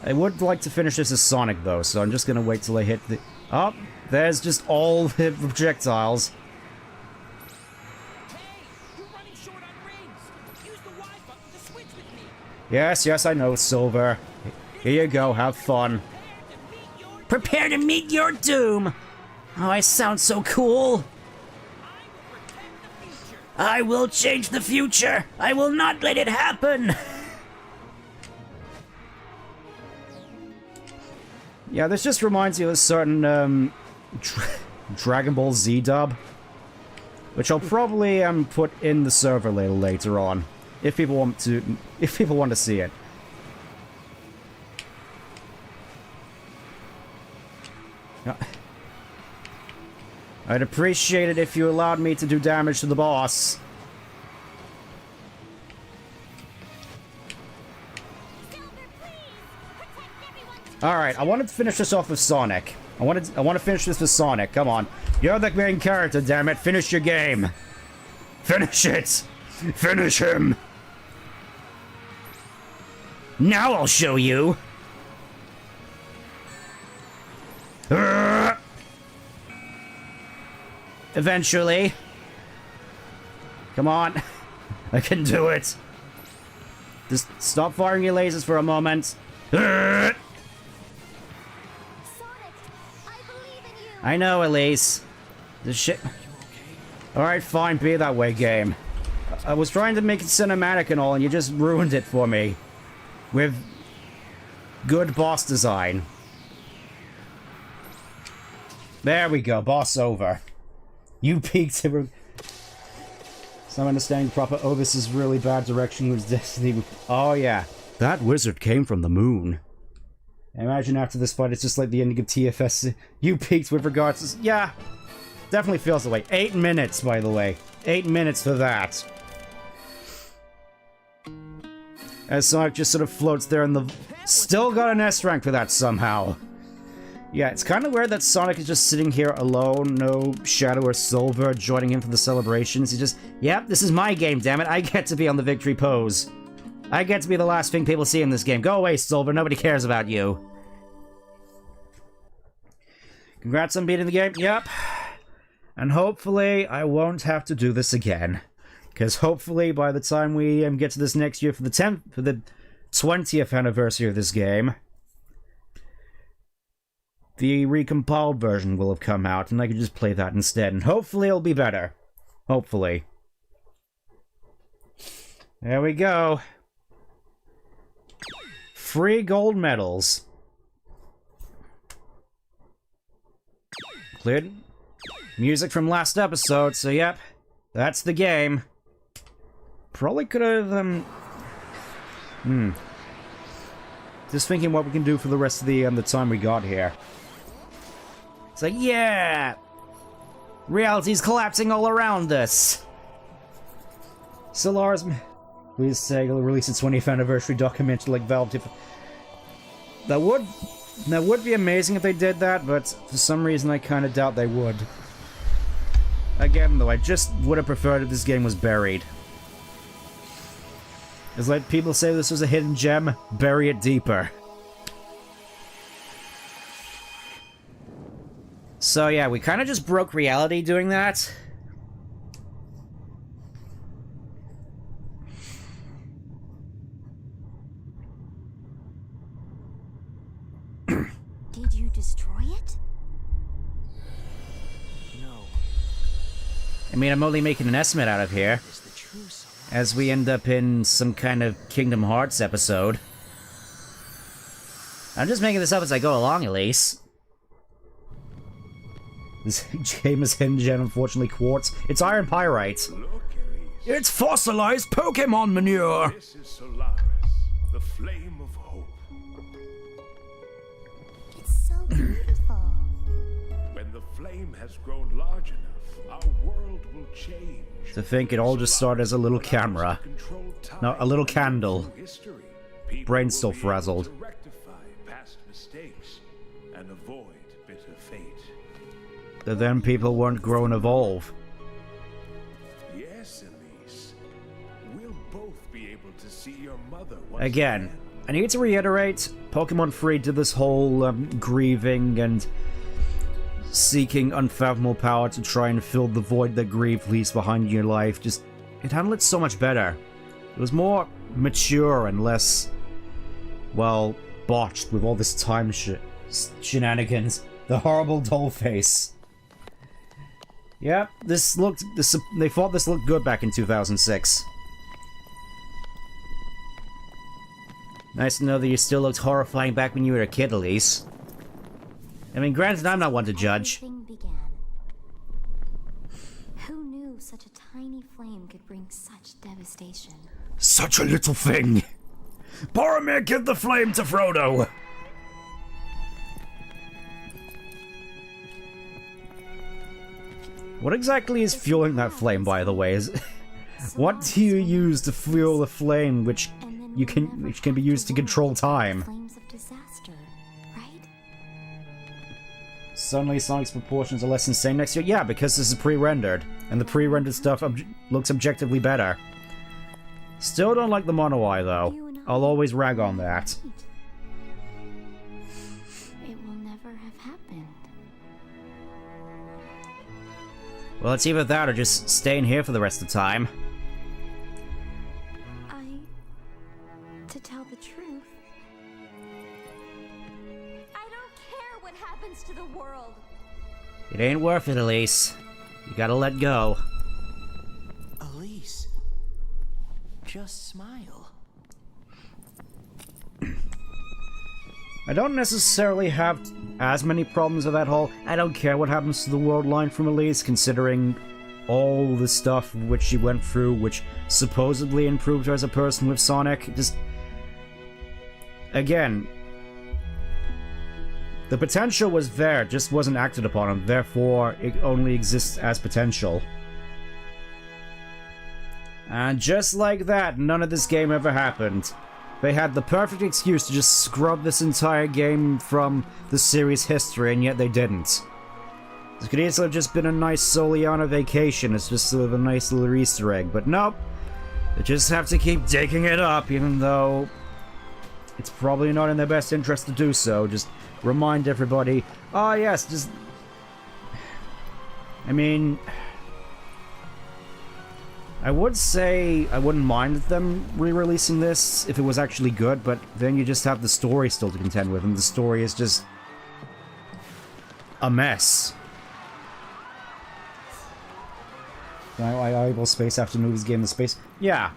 I would like to finish this as Sonic, though, so I'm just gonna wait till I hit the... Oh, there's just all the projectiles. Hey, you're running short on rings. Use the Y button to switch with me. Yes, yes, I know, Silver. Here you go, have fun. Prepare to meet your doom! Oh, I sound so cool! I will change the future! I will not let it happen! Yeah, this just reminds me of a certain, Dragon Ball Z dub. Which I'll probably, put in the server later on. If people want to see it. I'd appreciate it if you allowed me to do damage to the boss. Alright, I wanted to finish this off with Sonic. I want to finish this with Sonic. Come on. You're the main character, damn it. Finish your game. Finish it. Finish him. Now I'll show you. Eventually. Come on. I can do it. Just stop firing your lasers for a moment. Sonic, I believe in you. I know, Elise. The shit. Alright, fine, be that way, game. I was trying to make it cinematic and all, and you just ruined it for me. With good boss design. There we go, boss over. You peaked. Some understanding proper. Oh, this is really bad direction with Destiny. Oh, yeah. That wizard came from the moon. Imagine after this fight, it's just like the ending of TFS. You peaked with regards to... Yeah. Definitely feels the way. 8 minutes, by the way. 8 minutes for that. As Sonic just sort of floats there in the... Still got an S rank for that somehow. Yeah, it's kind of weird that Sonic is just sitting here alone, no Shadow or Silver joining him for the celebrations. He's just, yep, this is my game, damn it. I get to be on the victory pose. I get to be the last thing people see in this game. Go away, Silver. Nobody cares about you. Congrats on beating the game. Yep. And hopefully I won't have to do this again. Because hopefully by the time we get to this next year for the 20th anniversary of this game, the recompiled version will have come out, and I can just play that instead, and hopefully it'll be better. Hopefully. There we go. Free gold medals. Cleared music from last episode, so yep, that's the game. Probably could have, just thinking what we can do for the rest of the time we got here. It's like, yeah! Reality's collapsing all around us! Solaris... Please SEGA release its 20th anniversary documentary like Valve did. That would be amazing if they did that, but for some reason I kind of doubt they would. Again, though, I just would have preferred if this game was buried. It's like people say this was a hidden gem, bury it deeper. So yeah, we kind of just broke reality doing that. Did you destroy it? No. I mean, I'm only making an estimate out of here. Is the true Solaris. As we end up in some kind of Kingdom Hearts episode. I'm just making this up as I go along, Elise. This game is hidden gem, unfortunately quartz. It's iron pyrite. Look, Elise. It's fossilized Pokemon manure! This is Solaris, the flame of hope. It's so beautiful. When the flame has grown large enough, our world will change. To think it all just started as a little camera. No, a little candle. Brain still frazzled. To rectify past mistakes and avoid bitter fate. But then people won't grow and evolve. Yes, Elise. We'll both be able to see your mother once Again, I need to reiterate, Pokemon Free did this whole grieving and seeking unfathomable power to try and fill the void that grief leaves behind in your life. Just, it handled it so much better. It was more mature and less, well, botched with all this time shenanigans. The horrible doll face. Yep, they thought this looked good back in 2006. Nice to know that you still looked horrifying back when you were a kid, Elise. I mean, granted, I'm not one to judge. Everything began. Who knew such a tiny flame could bring such devastation? Such a little thing! Boromir, give the flame to Frodo! What exactly is fueling that flame, by the way? What do you use to fuel the flame, which can be used to control time? Flames of disaster, right? Suddenly Sonic's proportions are less insane next year? Yeah, because this is pre-rendered, and the pre-rendered stuff looks objectively better. Still don't like the mono eye, though. I'll always rag on that. It will never have happened. Well, it's either that or just staying here for the rest of the time. To tell the truth, I don't care what happens to the world. It ain't worth it, Elise. You gotta let go. Elise, just smile. I don't necessarily have as many problems with that whole I don't care what happens to the world line from Elise, considering all the stuff which she went through, which supposedly improved her as a person with Sonic. Just... again, the potential was there, just wasn't acted upon, and therefore it only exists as potential. And just like that, none of this game ever happened. They had the perfect excuse to just scrub this entire game from the series' history, and yet they didn't. This could easily have just been a nice Soliana vacation, it's just sort of a nice little Easter egg, but nope. They just have to keep digging it up, even though it's probably not in their best interest to do so. Just remind everybody, oh yes, just... I mean... I would say I wouldn't mind them re-releasing this if it was actually good, but then you just have the story still to contend with, and the story is just... a mess. Eyeball space after movies game the space. Yeah.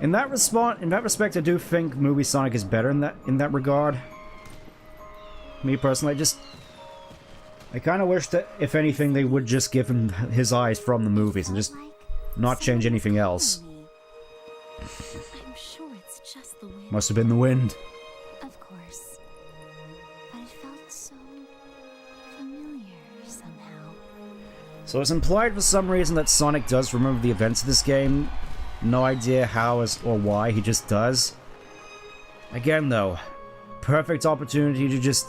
In that respect, I do think movie Sonic is better in that regard. Me personally, I kind of wish that, if anything, they would just give him his eyes from the movies and just not change anything else. I'm sure it's just the wind. Must have been the wind. Of course. But it felt so familiar somehow. So it's implied for some reason that Sonic does remember the events of this game. No idea how or why, he just does. Again though, perfect opportunity to just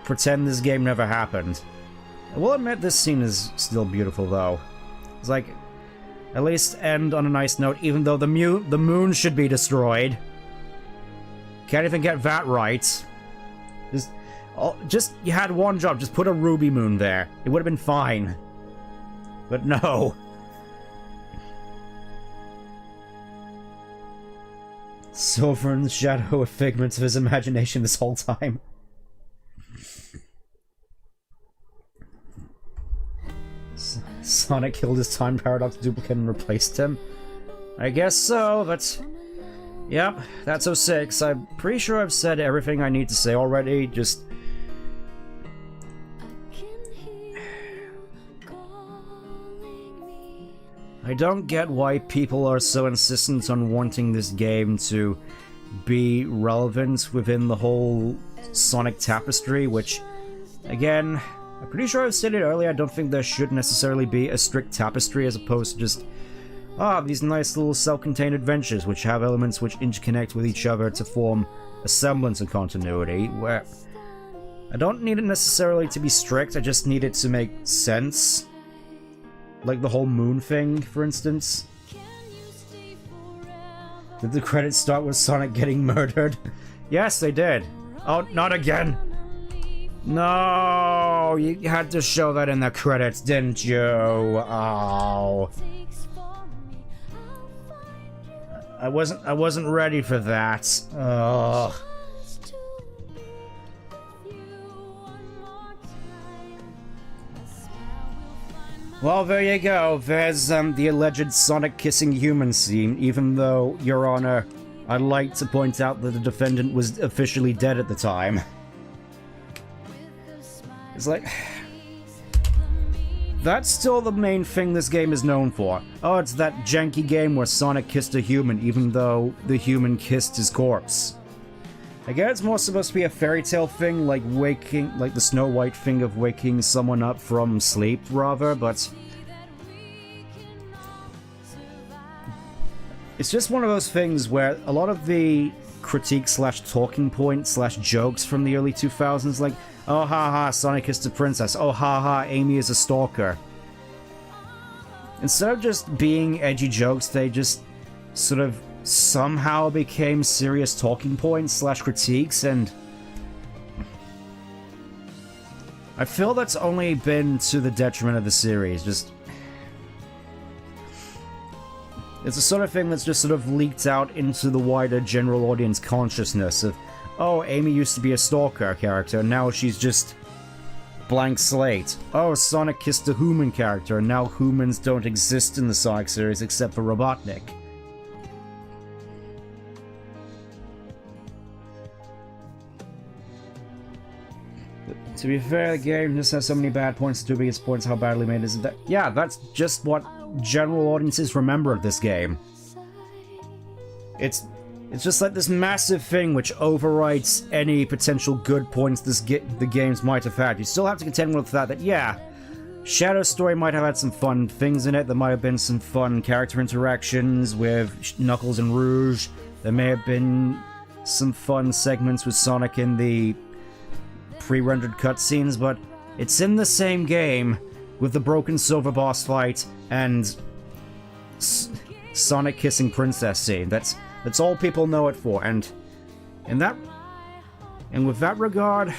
pretend this game never happened. I will admit this scene is still beautiful though. It's like, at least end on a nice note, even though the moon should be destroyed. Can't even get that right. Just, you had one job, just put a ruby moon there. It would have been fine. But no. Silver and Shadow are figments of his imagination this whole time. Sonic killed his time paradox duplicate and replaced him? I guess so, but... Yep, that's 06. I'm pretty sure I've said everything I need to say already, just... I don't get why people are so insistent on wanting this game to be relevant within the whole Sonic tapestry, which, again, I'm pretty sure I've stated earlier, I don't think there should necessarily be a strict tapestry as opposed to just, these nice little self-contained adventures which have elements which interconnect with each other to form a semblance of continuity, where I don't need it necessarily to be strict, I just need it to make sense. Like the whole moon thing, for instance. Did the credits start with Sonic getting murdered? Yes, they did. Oh, not again! No, you had to show that in the credits, didn't you? Oh. I wasn't ready for that. Ugh. Well, there you go. There's the alleged Sonic kissing human scene, even though, Your Honor, I'd like to point out that the defendant was officially dead at the time. It's like... That's still the main thing this game is known for. Oh, it's that janky game where Sonic kissed a human, even though the human kissed his corpse. I guess it's more supposed to be a fairy tale thing, like waking, like the Snow White thing of waking someone up from sleep, rather, but... It's just one of those things where a lot of the critique slash talking point slash jokes from the early 2000s, like, oh haha, Sonic kissed a princess, oh haha, Amy is a stalker. Instead of just being edgy jokes, they just sort of somehow became serious talking points slash critiques, and I feel that's only been to the detriment of the series. Just it's the sort of thing that's just sort of leaked out into the wider general audience consciousness of, oh, Amy used to be a stalker character, and now she's just blank slate. Oh, Sonic kissed a human character, and now humans don't exist in the Sonic series except for Robotnik. To be fair, the game just has so many bad points. The two biggest points how badly made is that. Yeah, that's just what general audiences remember of this game. It's just like this massive thing which overwrites any potential good points the games might have had. You still have to contend with that, yeah, Shadow's story might have had some fun things in it. There might have been some fun character interactions with Knuckles and Rouge. There may have been some fun segments with Sonic in the pre-rendered cutscenes, but it's in the same game with the broken silver boss fight and Sonic kissing princess scene. That's all people know it for, and with that regard,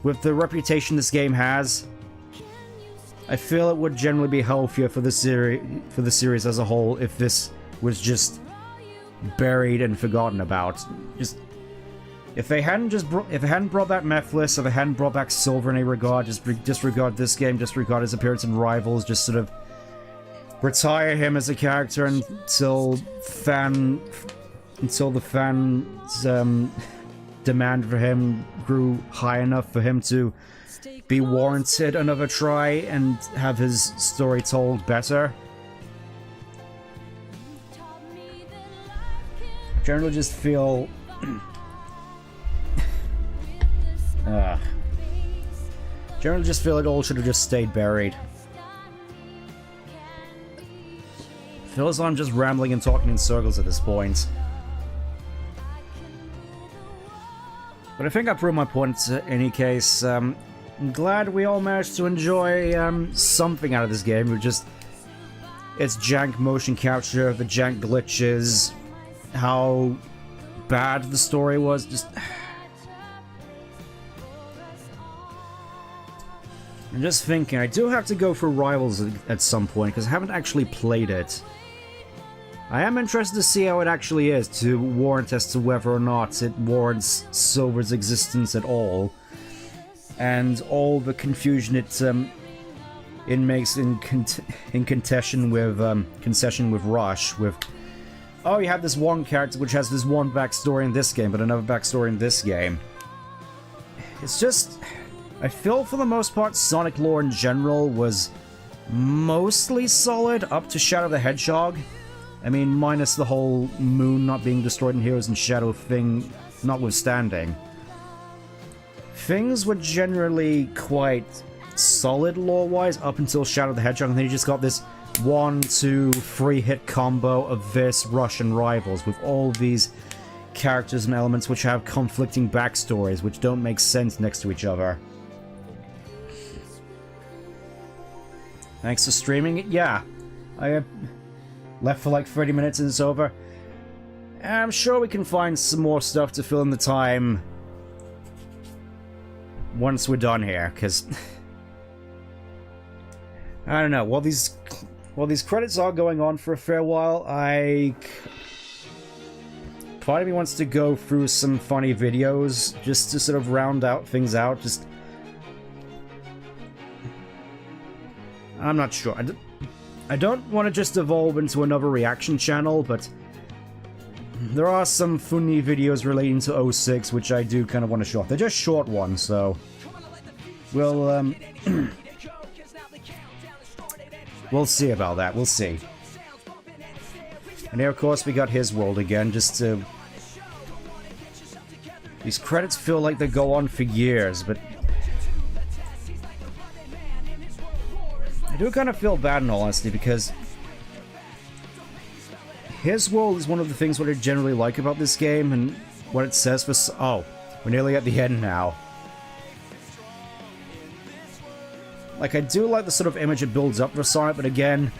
with the reputation this game has, I feel it would generally be healthier for the series as a whole if this was just buried and forgotten about. Just if they hadn't brought back Mephiles, if they hadn't brought back Silver in a regard, just disregard this game, disregard his appearance in Rivals, just sort of retire him as a character until the fans' demand for him grew high enough for him to be warranted another try and have his story told better. Generally just feel it all should have just stayed buried. Feels like I'm just rambling and talking in circles at this point. But I think I proved my point in any case. I'm glad we all managed to enjoy something out of this game. Its jank motion capture, the jank glitches, how bad the story was, just... I'm just thinking, I do have to go for Rivals at some point, because I haven't actually played it. I am interested to see how it actually is, to warrant as to whether or not it warrants Silver's existence at all. And all the confusion it makes in concession with Rush, with... Oh, you have this one character which has this one backstory in this game, but another backstory in this game. It's just... I feel for the most part Sonic lore in general was mostly solid up to Shadow the Hedgehog. I mean, minus the whole moon not being destroyed in Heroes and Shadow thing notwithstanding. Things were generally quite solid lore-wise up until Shadow the Hedgehog, and then you just got this 1, 2, 3 hit combo of this Rush and Rivals with all these characters and elements which have conflicting backstories which don't make sense next to each other. Thanks for streaming it. Yeah, I left for like 30 minutes and it's over. I'm sure we can find some more stuff to fill in the time once we're done here, because I don't know. While these While these credits are going on for a fair while, part of me wants to go through some funny videos just to sort of round out things out. I'm not sure. I don't want to just evolve into another reaction channel, but there are some funny videos relating to 06 which I do kind of want to show off. They're just short ones, so we'll we'll see about that. We'll see. And here, of course, we got his world again, just to... These credits feel like they go on for years, but... I do kind of feel bad in all honesty, because... His world is one of the things what I generally like about this game, and what it says for... Oh, we're nearly at the end now. Like, I do like the sort of image it builds up for Sonic, but again,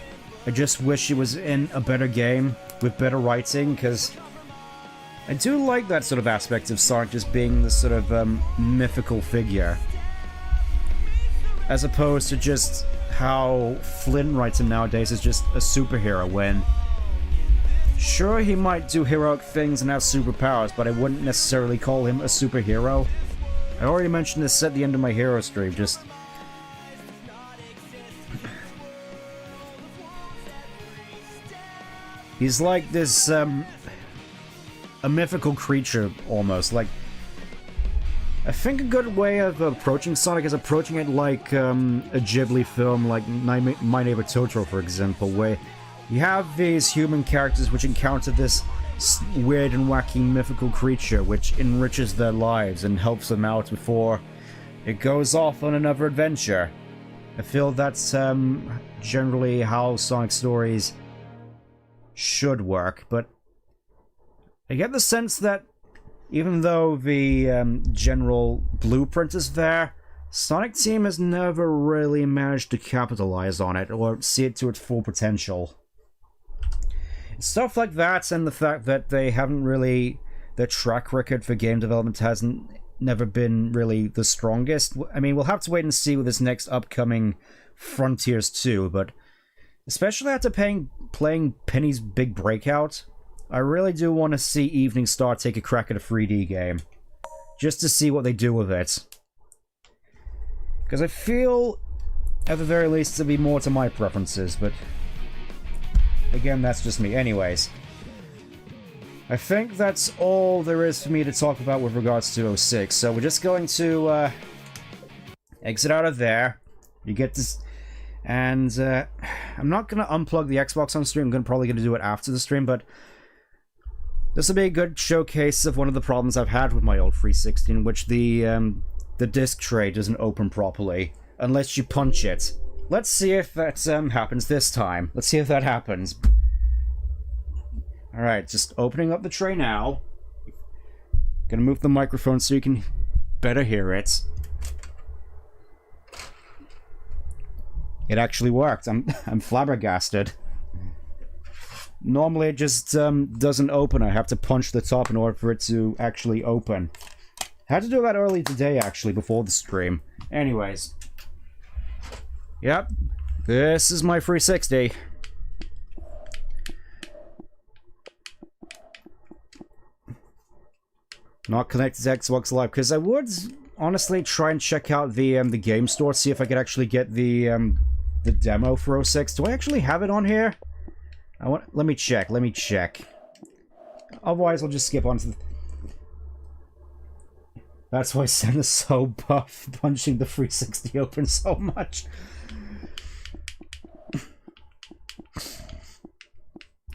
I just wish it was in a better game, with better writing, because... I do like that sort of aspect of Sonic just being this sort of, mythical figure. As opposed to just how Flynn writes him nowadays as just a superhero, when... Sure, he might do heroic things and have superpowers, but I wouldn't necessarily call him a superhero. I already mentioned this at the end of my hero stream, just... He's like this, a mythical creature, almost. Like, I think a good way of approaching Sonic is approaching it like a Ghibli film like My Neighbor Totoro, for example, where you have these human characters which encounter this weird and wacky mythical creature which enriches their lives and helps them out before it goes off on another adventure. I feel that's generally how Sonic stories should work, but I get the sense that even though the general blueprint is there, Sonic Team has never really managed to capitalize on it or see it to its full potential. Stuff like that, and the fact that they haven't really... Their track record for game development hasn't never been really the strongest. I mean, we'll have to wait and see with this next upcoming Frontiers 2, but especially after playing Penny's big breakout, I really do want to see Evening Star take a crack at a 3D game. Just to see what they do with it. Because I feel, at the very least, to be more to my preferences, but... Again, that's just me. Anyways. I think that's all there is for me to talk about with regards to 06, so we're just going to, exit out of there. You get this... And, I'm not gonna unplug the Xbox on stream, I'm probably gonna do it after the stream, but... This will be a good showcase of one of the problems I've had with my old 360, in which the disc tray doesn't open properly, unless you punch it. Let's see if that happens this time. Let's see if that happens. Alright, just opening up the tray now. Gonna move the microphone so you can better hear it. It actually worked. I'm flabbergasted. Normally it just doesn't open. I have to punch the top in order for it to actually open. I had to do that early today, actually, before the stream. Anyways. Yep. This is my 360. Not connected to Xbox Live, because I would honestly try and check out the game store, see if I could actually get the demo for 06. Do I actually have it on here? Let me check. Otherwise, I'll just skip on to the... That's why Sen is so buff, punching the 360 open so much.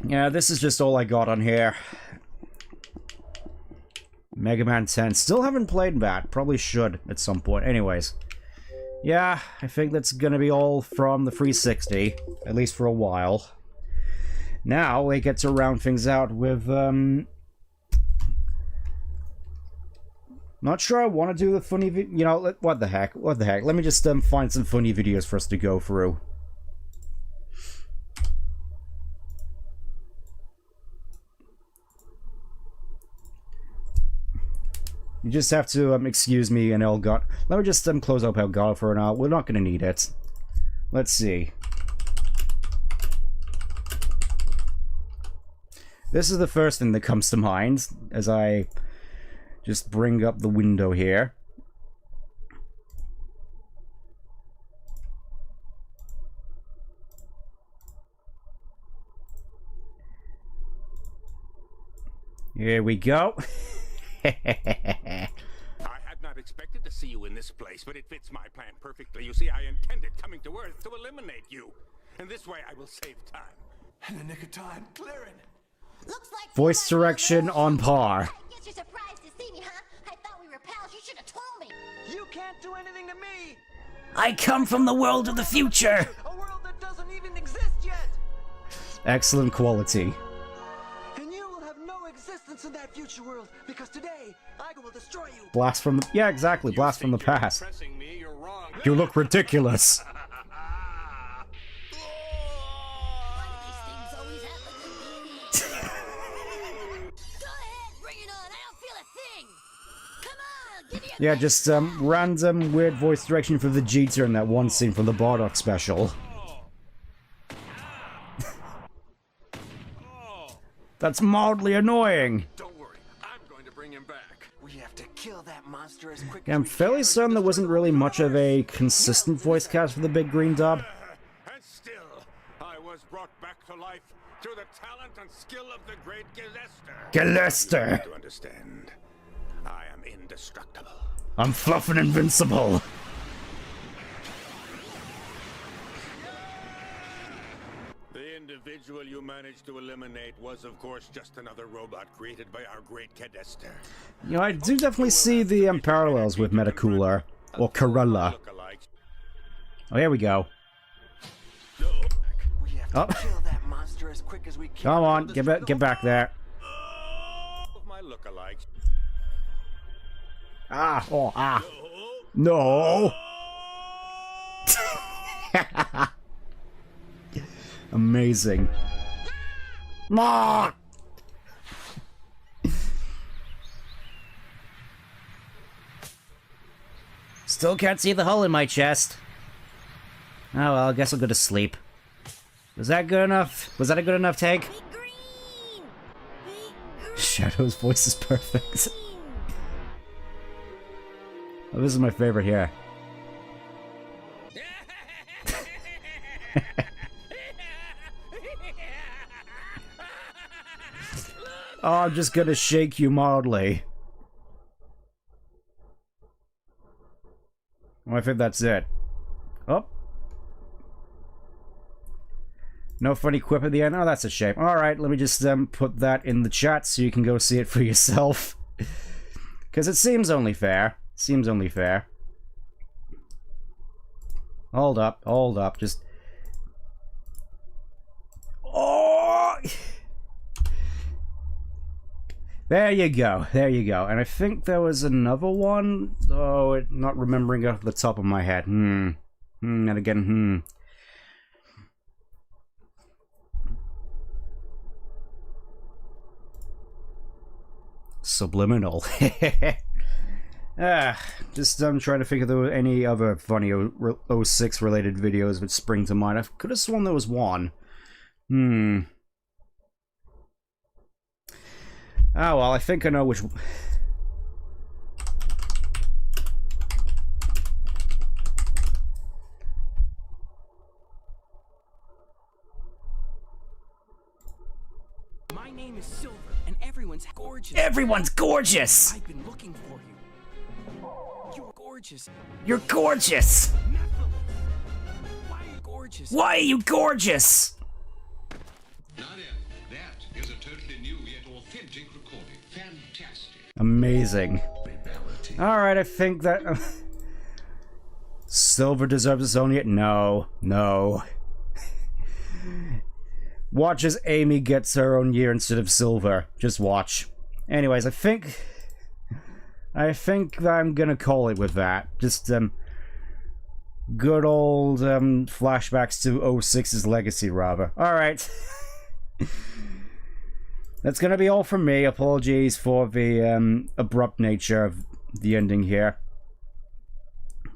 Yeah, this is just all I got on here. Mega Man 10. Still haven't played that. Probably should at some point. Anyways. Yeah, I think that's gonna be all from the 360. At least for a while. Now we get to round things out with, not sure I want to do the funny you know, what the heck. Let me just find some funny videos for us to go through. You just have to excuse me and Elgato. Let me just close up Elgato for now. We're not going to need it. Let's see. This is the first thing that comes to mind as I just bring up the window here. Here we go. I had not expected to see you in this place, but it fits my plan perfectly. You see, I intended coming to Earth to eliminate you. And this way I will save time. In the nick of time, clearing. Looks like Voice direction on par. Guess you're surprised to see me, huh? I thought we were pals. You should have told me. You can't do anything to me! I come from the world of the future. A world that doesn't even exist yet! Excellent quality. And you will have no existence in that future world, because today, I will destroy you! Blast from the... Yeah, exactly. Blast from the past. Pressing me, you're wrong. You look ridiculous. Why do these things always happen to me? Go ahead, bring it on. I don't feel a thing. Come on, I'll give you a Yeah, just random weird voice direction for Vegeta in that one scene from the Bardock special. That's mildly annoying. Don't worry, I'm going to bring him back. We have to kill that monster as quick Yeah, I'm fairly certain there wasn't really much of a consistent voice cast for the Big Green Dub. And still, I was brought back to life through the talent and skill of the great Gillester. Gillester! To understand, I am indestructible. I'm fluff and invincible. The individual you managed to eliminate was, of course, just another robot created by our great Gillester. You know, I do definitely see the parallels with Metacooler. Or Corella. Lookalikes. Oh, here we go. We have to Oh. kill that monster as quick as we can. Come on, get back there. Of my lookalikes. Ah, oh, ah. No! Amazing. Ma! Still can't see the hole in my chest. Oh well, I guess I'll go to sleep. Was that good enough? Was that a good enough take? Be green. Be green. Shadow's voice is perfect. Oh, this is my favorite here. Oh, I'm just gonna shake you mildly. Well, I think that's it. Oh. No funny quip at the end? Oh, that's a shame. Alright, let me just put that in the chat so you can go see it for yourself. Because it seems only fair. Seems only fair. Hold up, just... Oh! There you go, And I think there was another one? Oh, not remembering off the top of my head. And again, Subliminal. Just trying to think if there were any other funny 06 related videos which spring to mind. I could have sworn there was one. Oh well, I think I know which... My name is Silver, and everyone's gorgeous. Everyone's gorgeous! I've been looking for you. You're gorgeous. You're gorgeous! Mephiles. Why are you gorgeous? Why are you gorgeous? Nadia, that is a totally new yet authentic recording. Fantastic. Amazing. Alright, I think that... Silver deserves its own yet? No. Watch as Amy gets her own year instead of Silver. Just watch. Anyways, I think that I'm gonna call it with that. Just, good old, flashbacks to 06's legacy, rather. Alright. That's gonna be all from me. Apologies for the, abrupt nature of the ending here.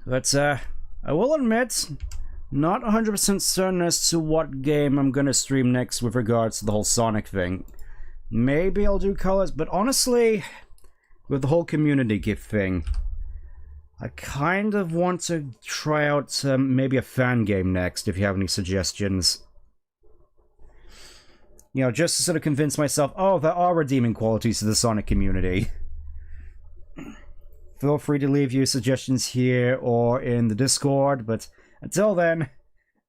But, I will admit, not 100% certain as to what game I'm gonna stream next with regards to the whole Sonic thing. maybe I'll do colors, but honestly, with the whole community gift thing, I kind of want to try out maybe a fan game next, if you have any suggestions. You know, just to sort of convince myself, oh, there are redeeming qualities to the Sonic community. Feel free to leave your suggestions here or in the Discord, but until then,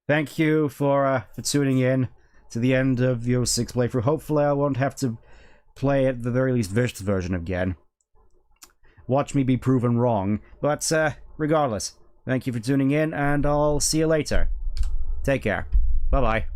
thank you for tuning in to the end of your 6th playthrough. Hopefully I won't have to play at the very least this version again. Watch me be proven wrong, but regardless, thank you for tuning in, and I'll see you later. Take care. Bye-bye.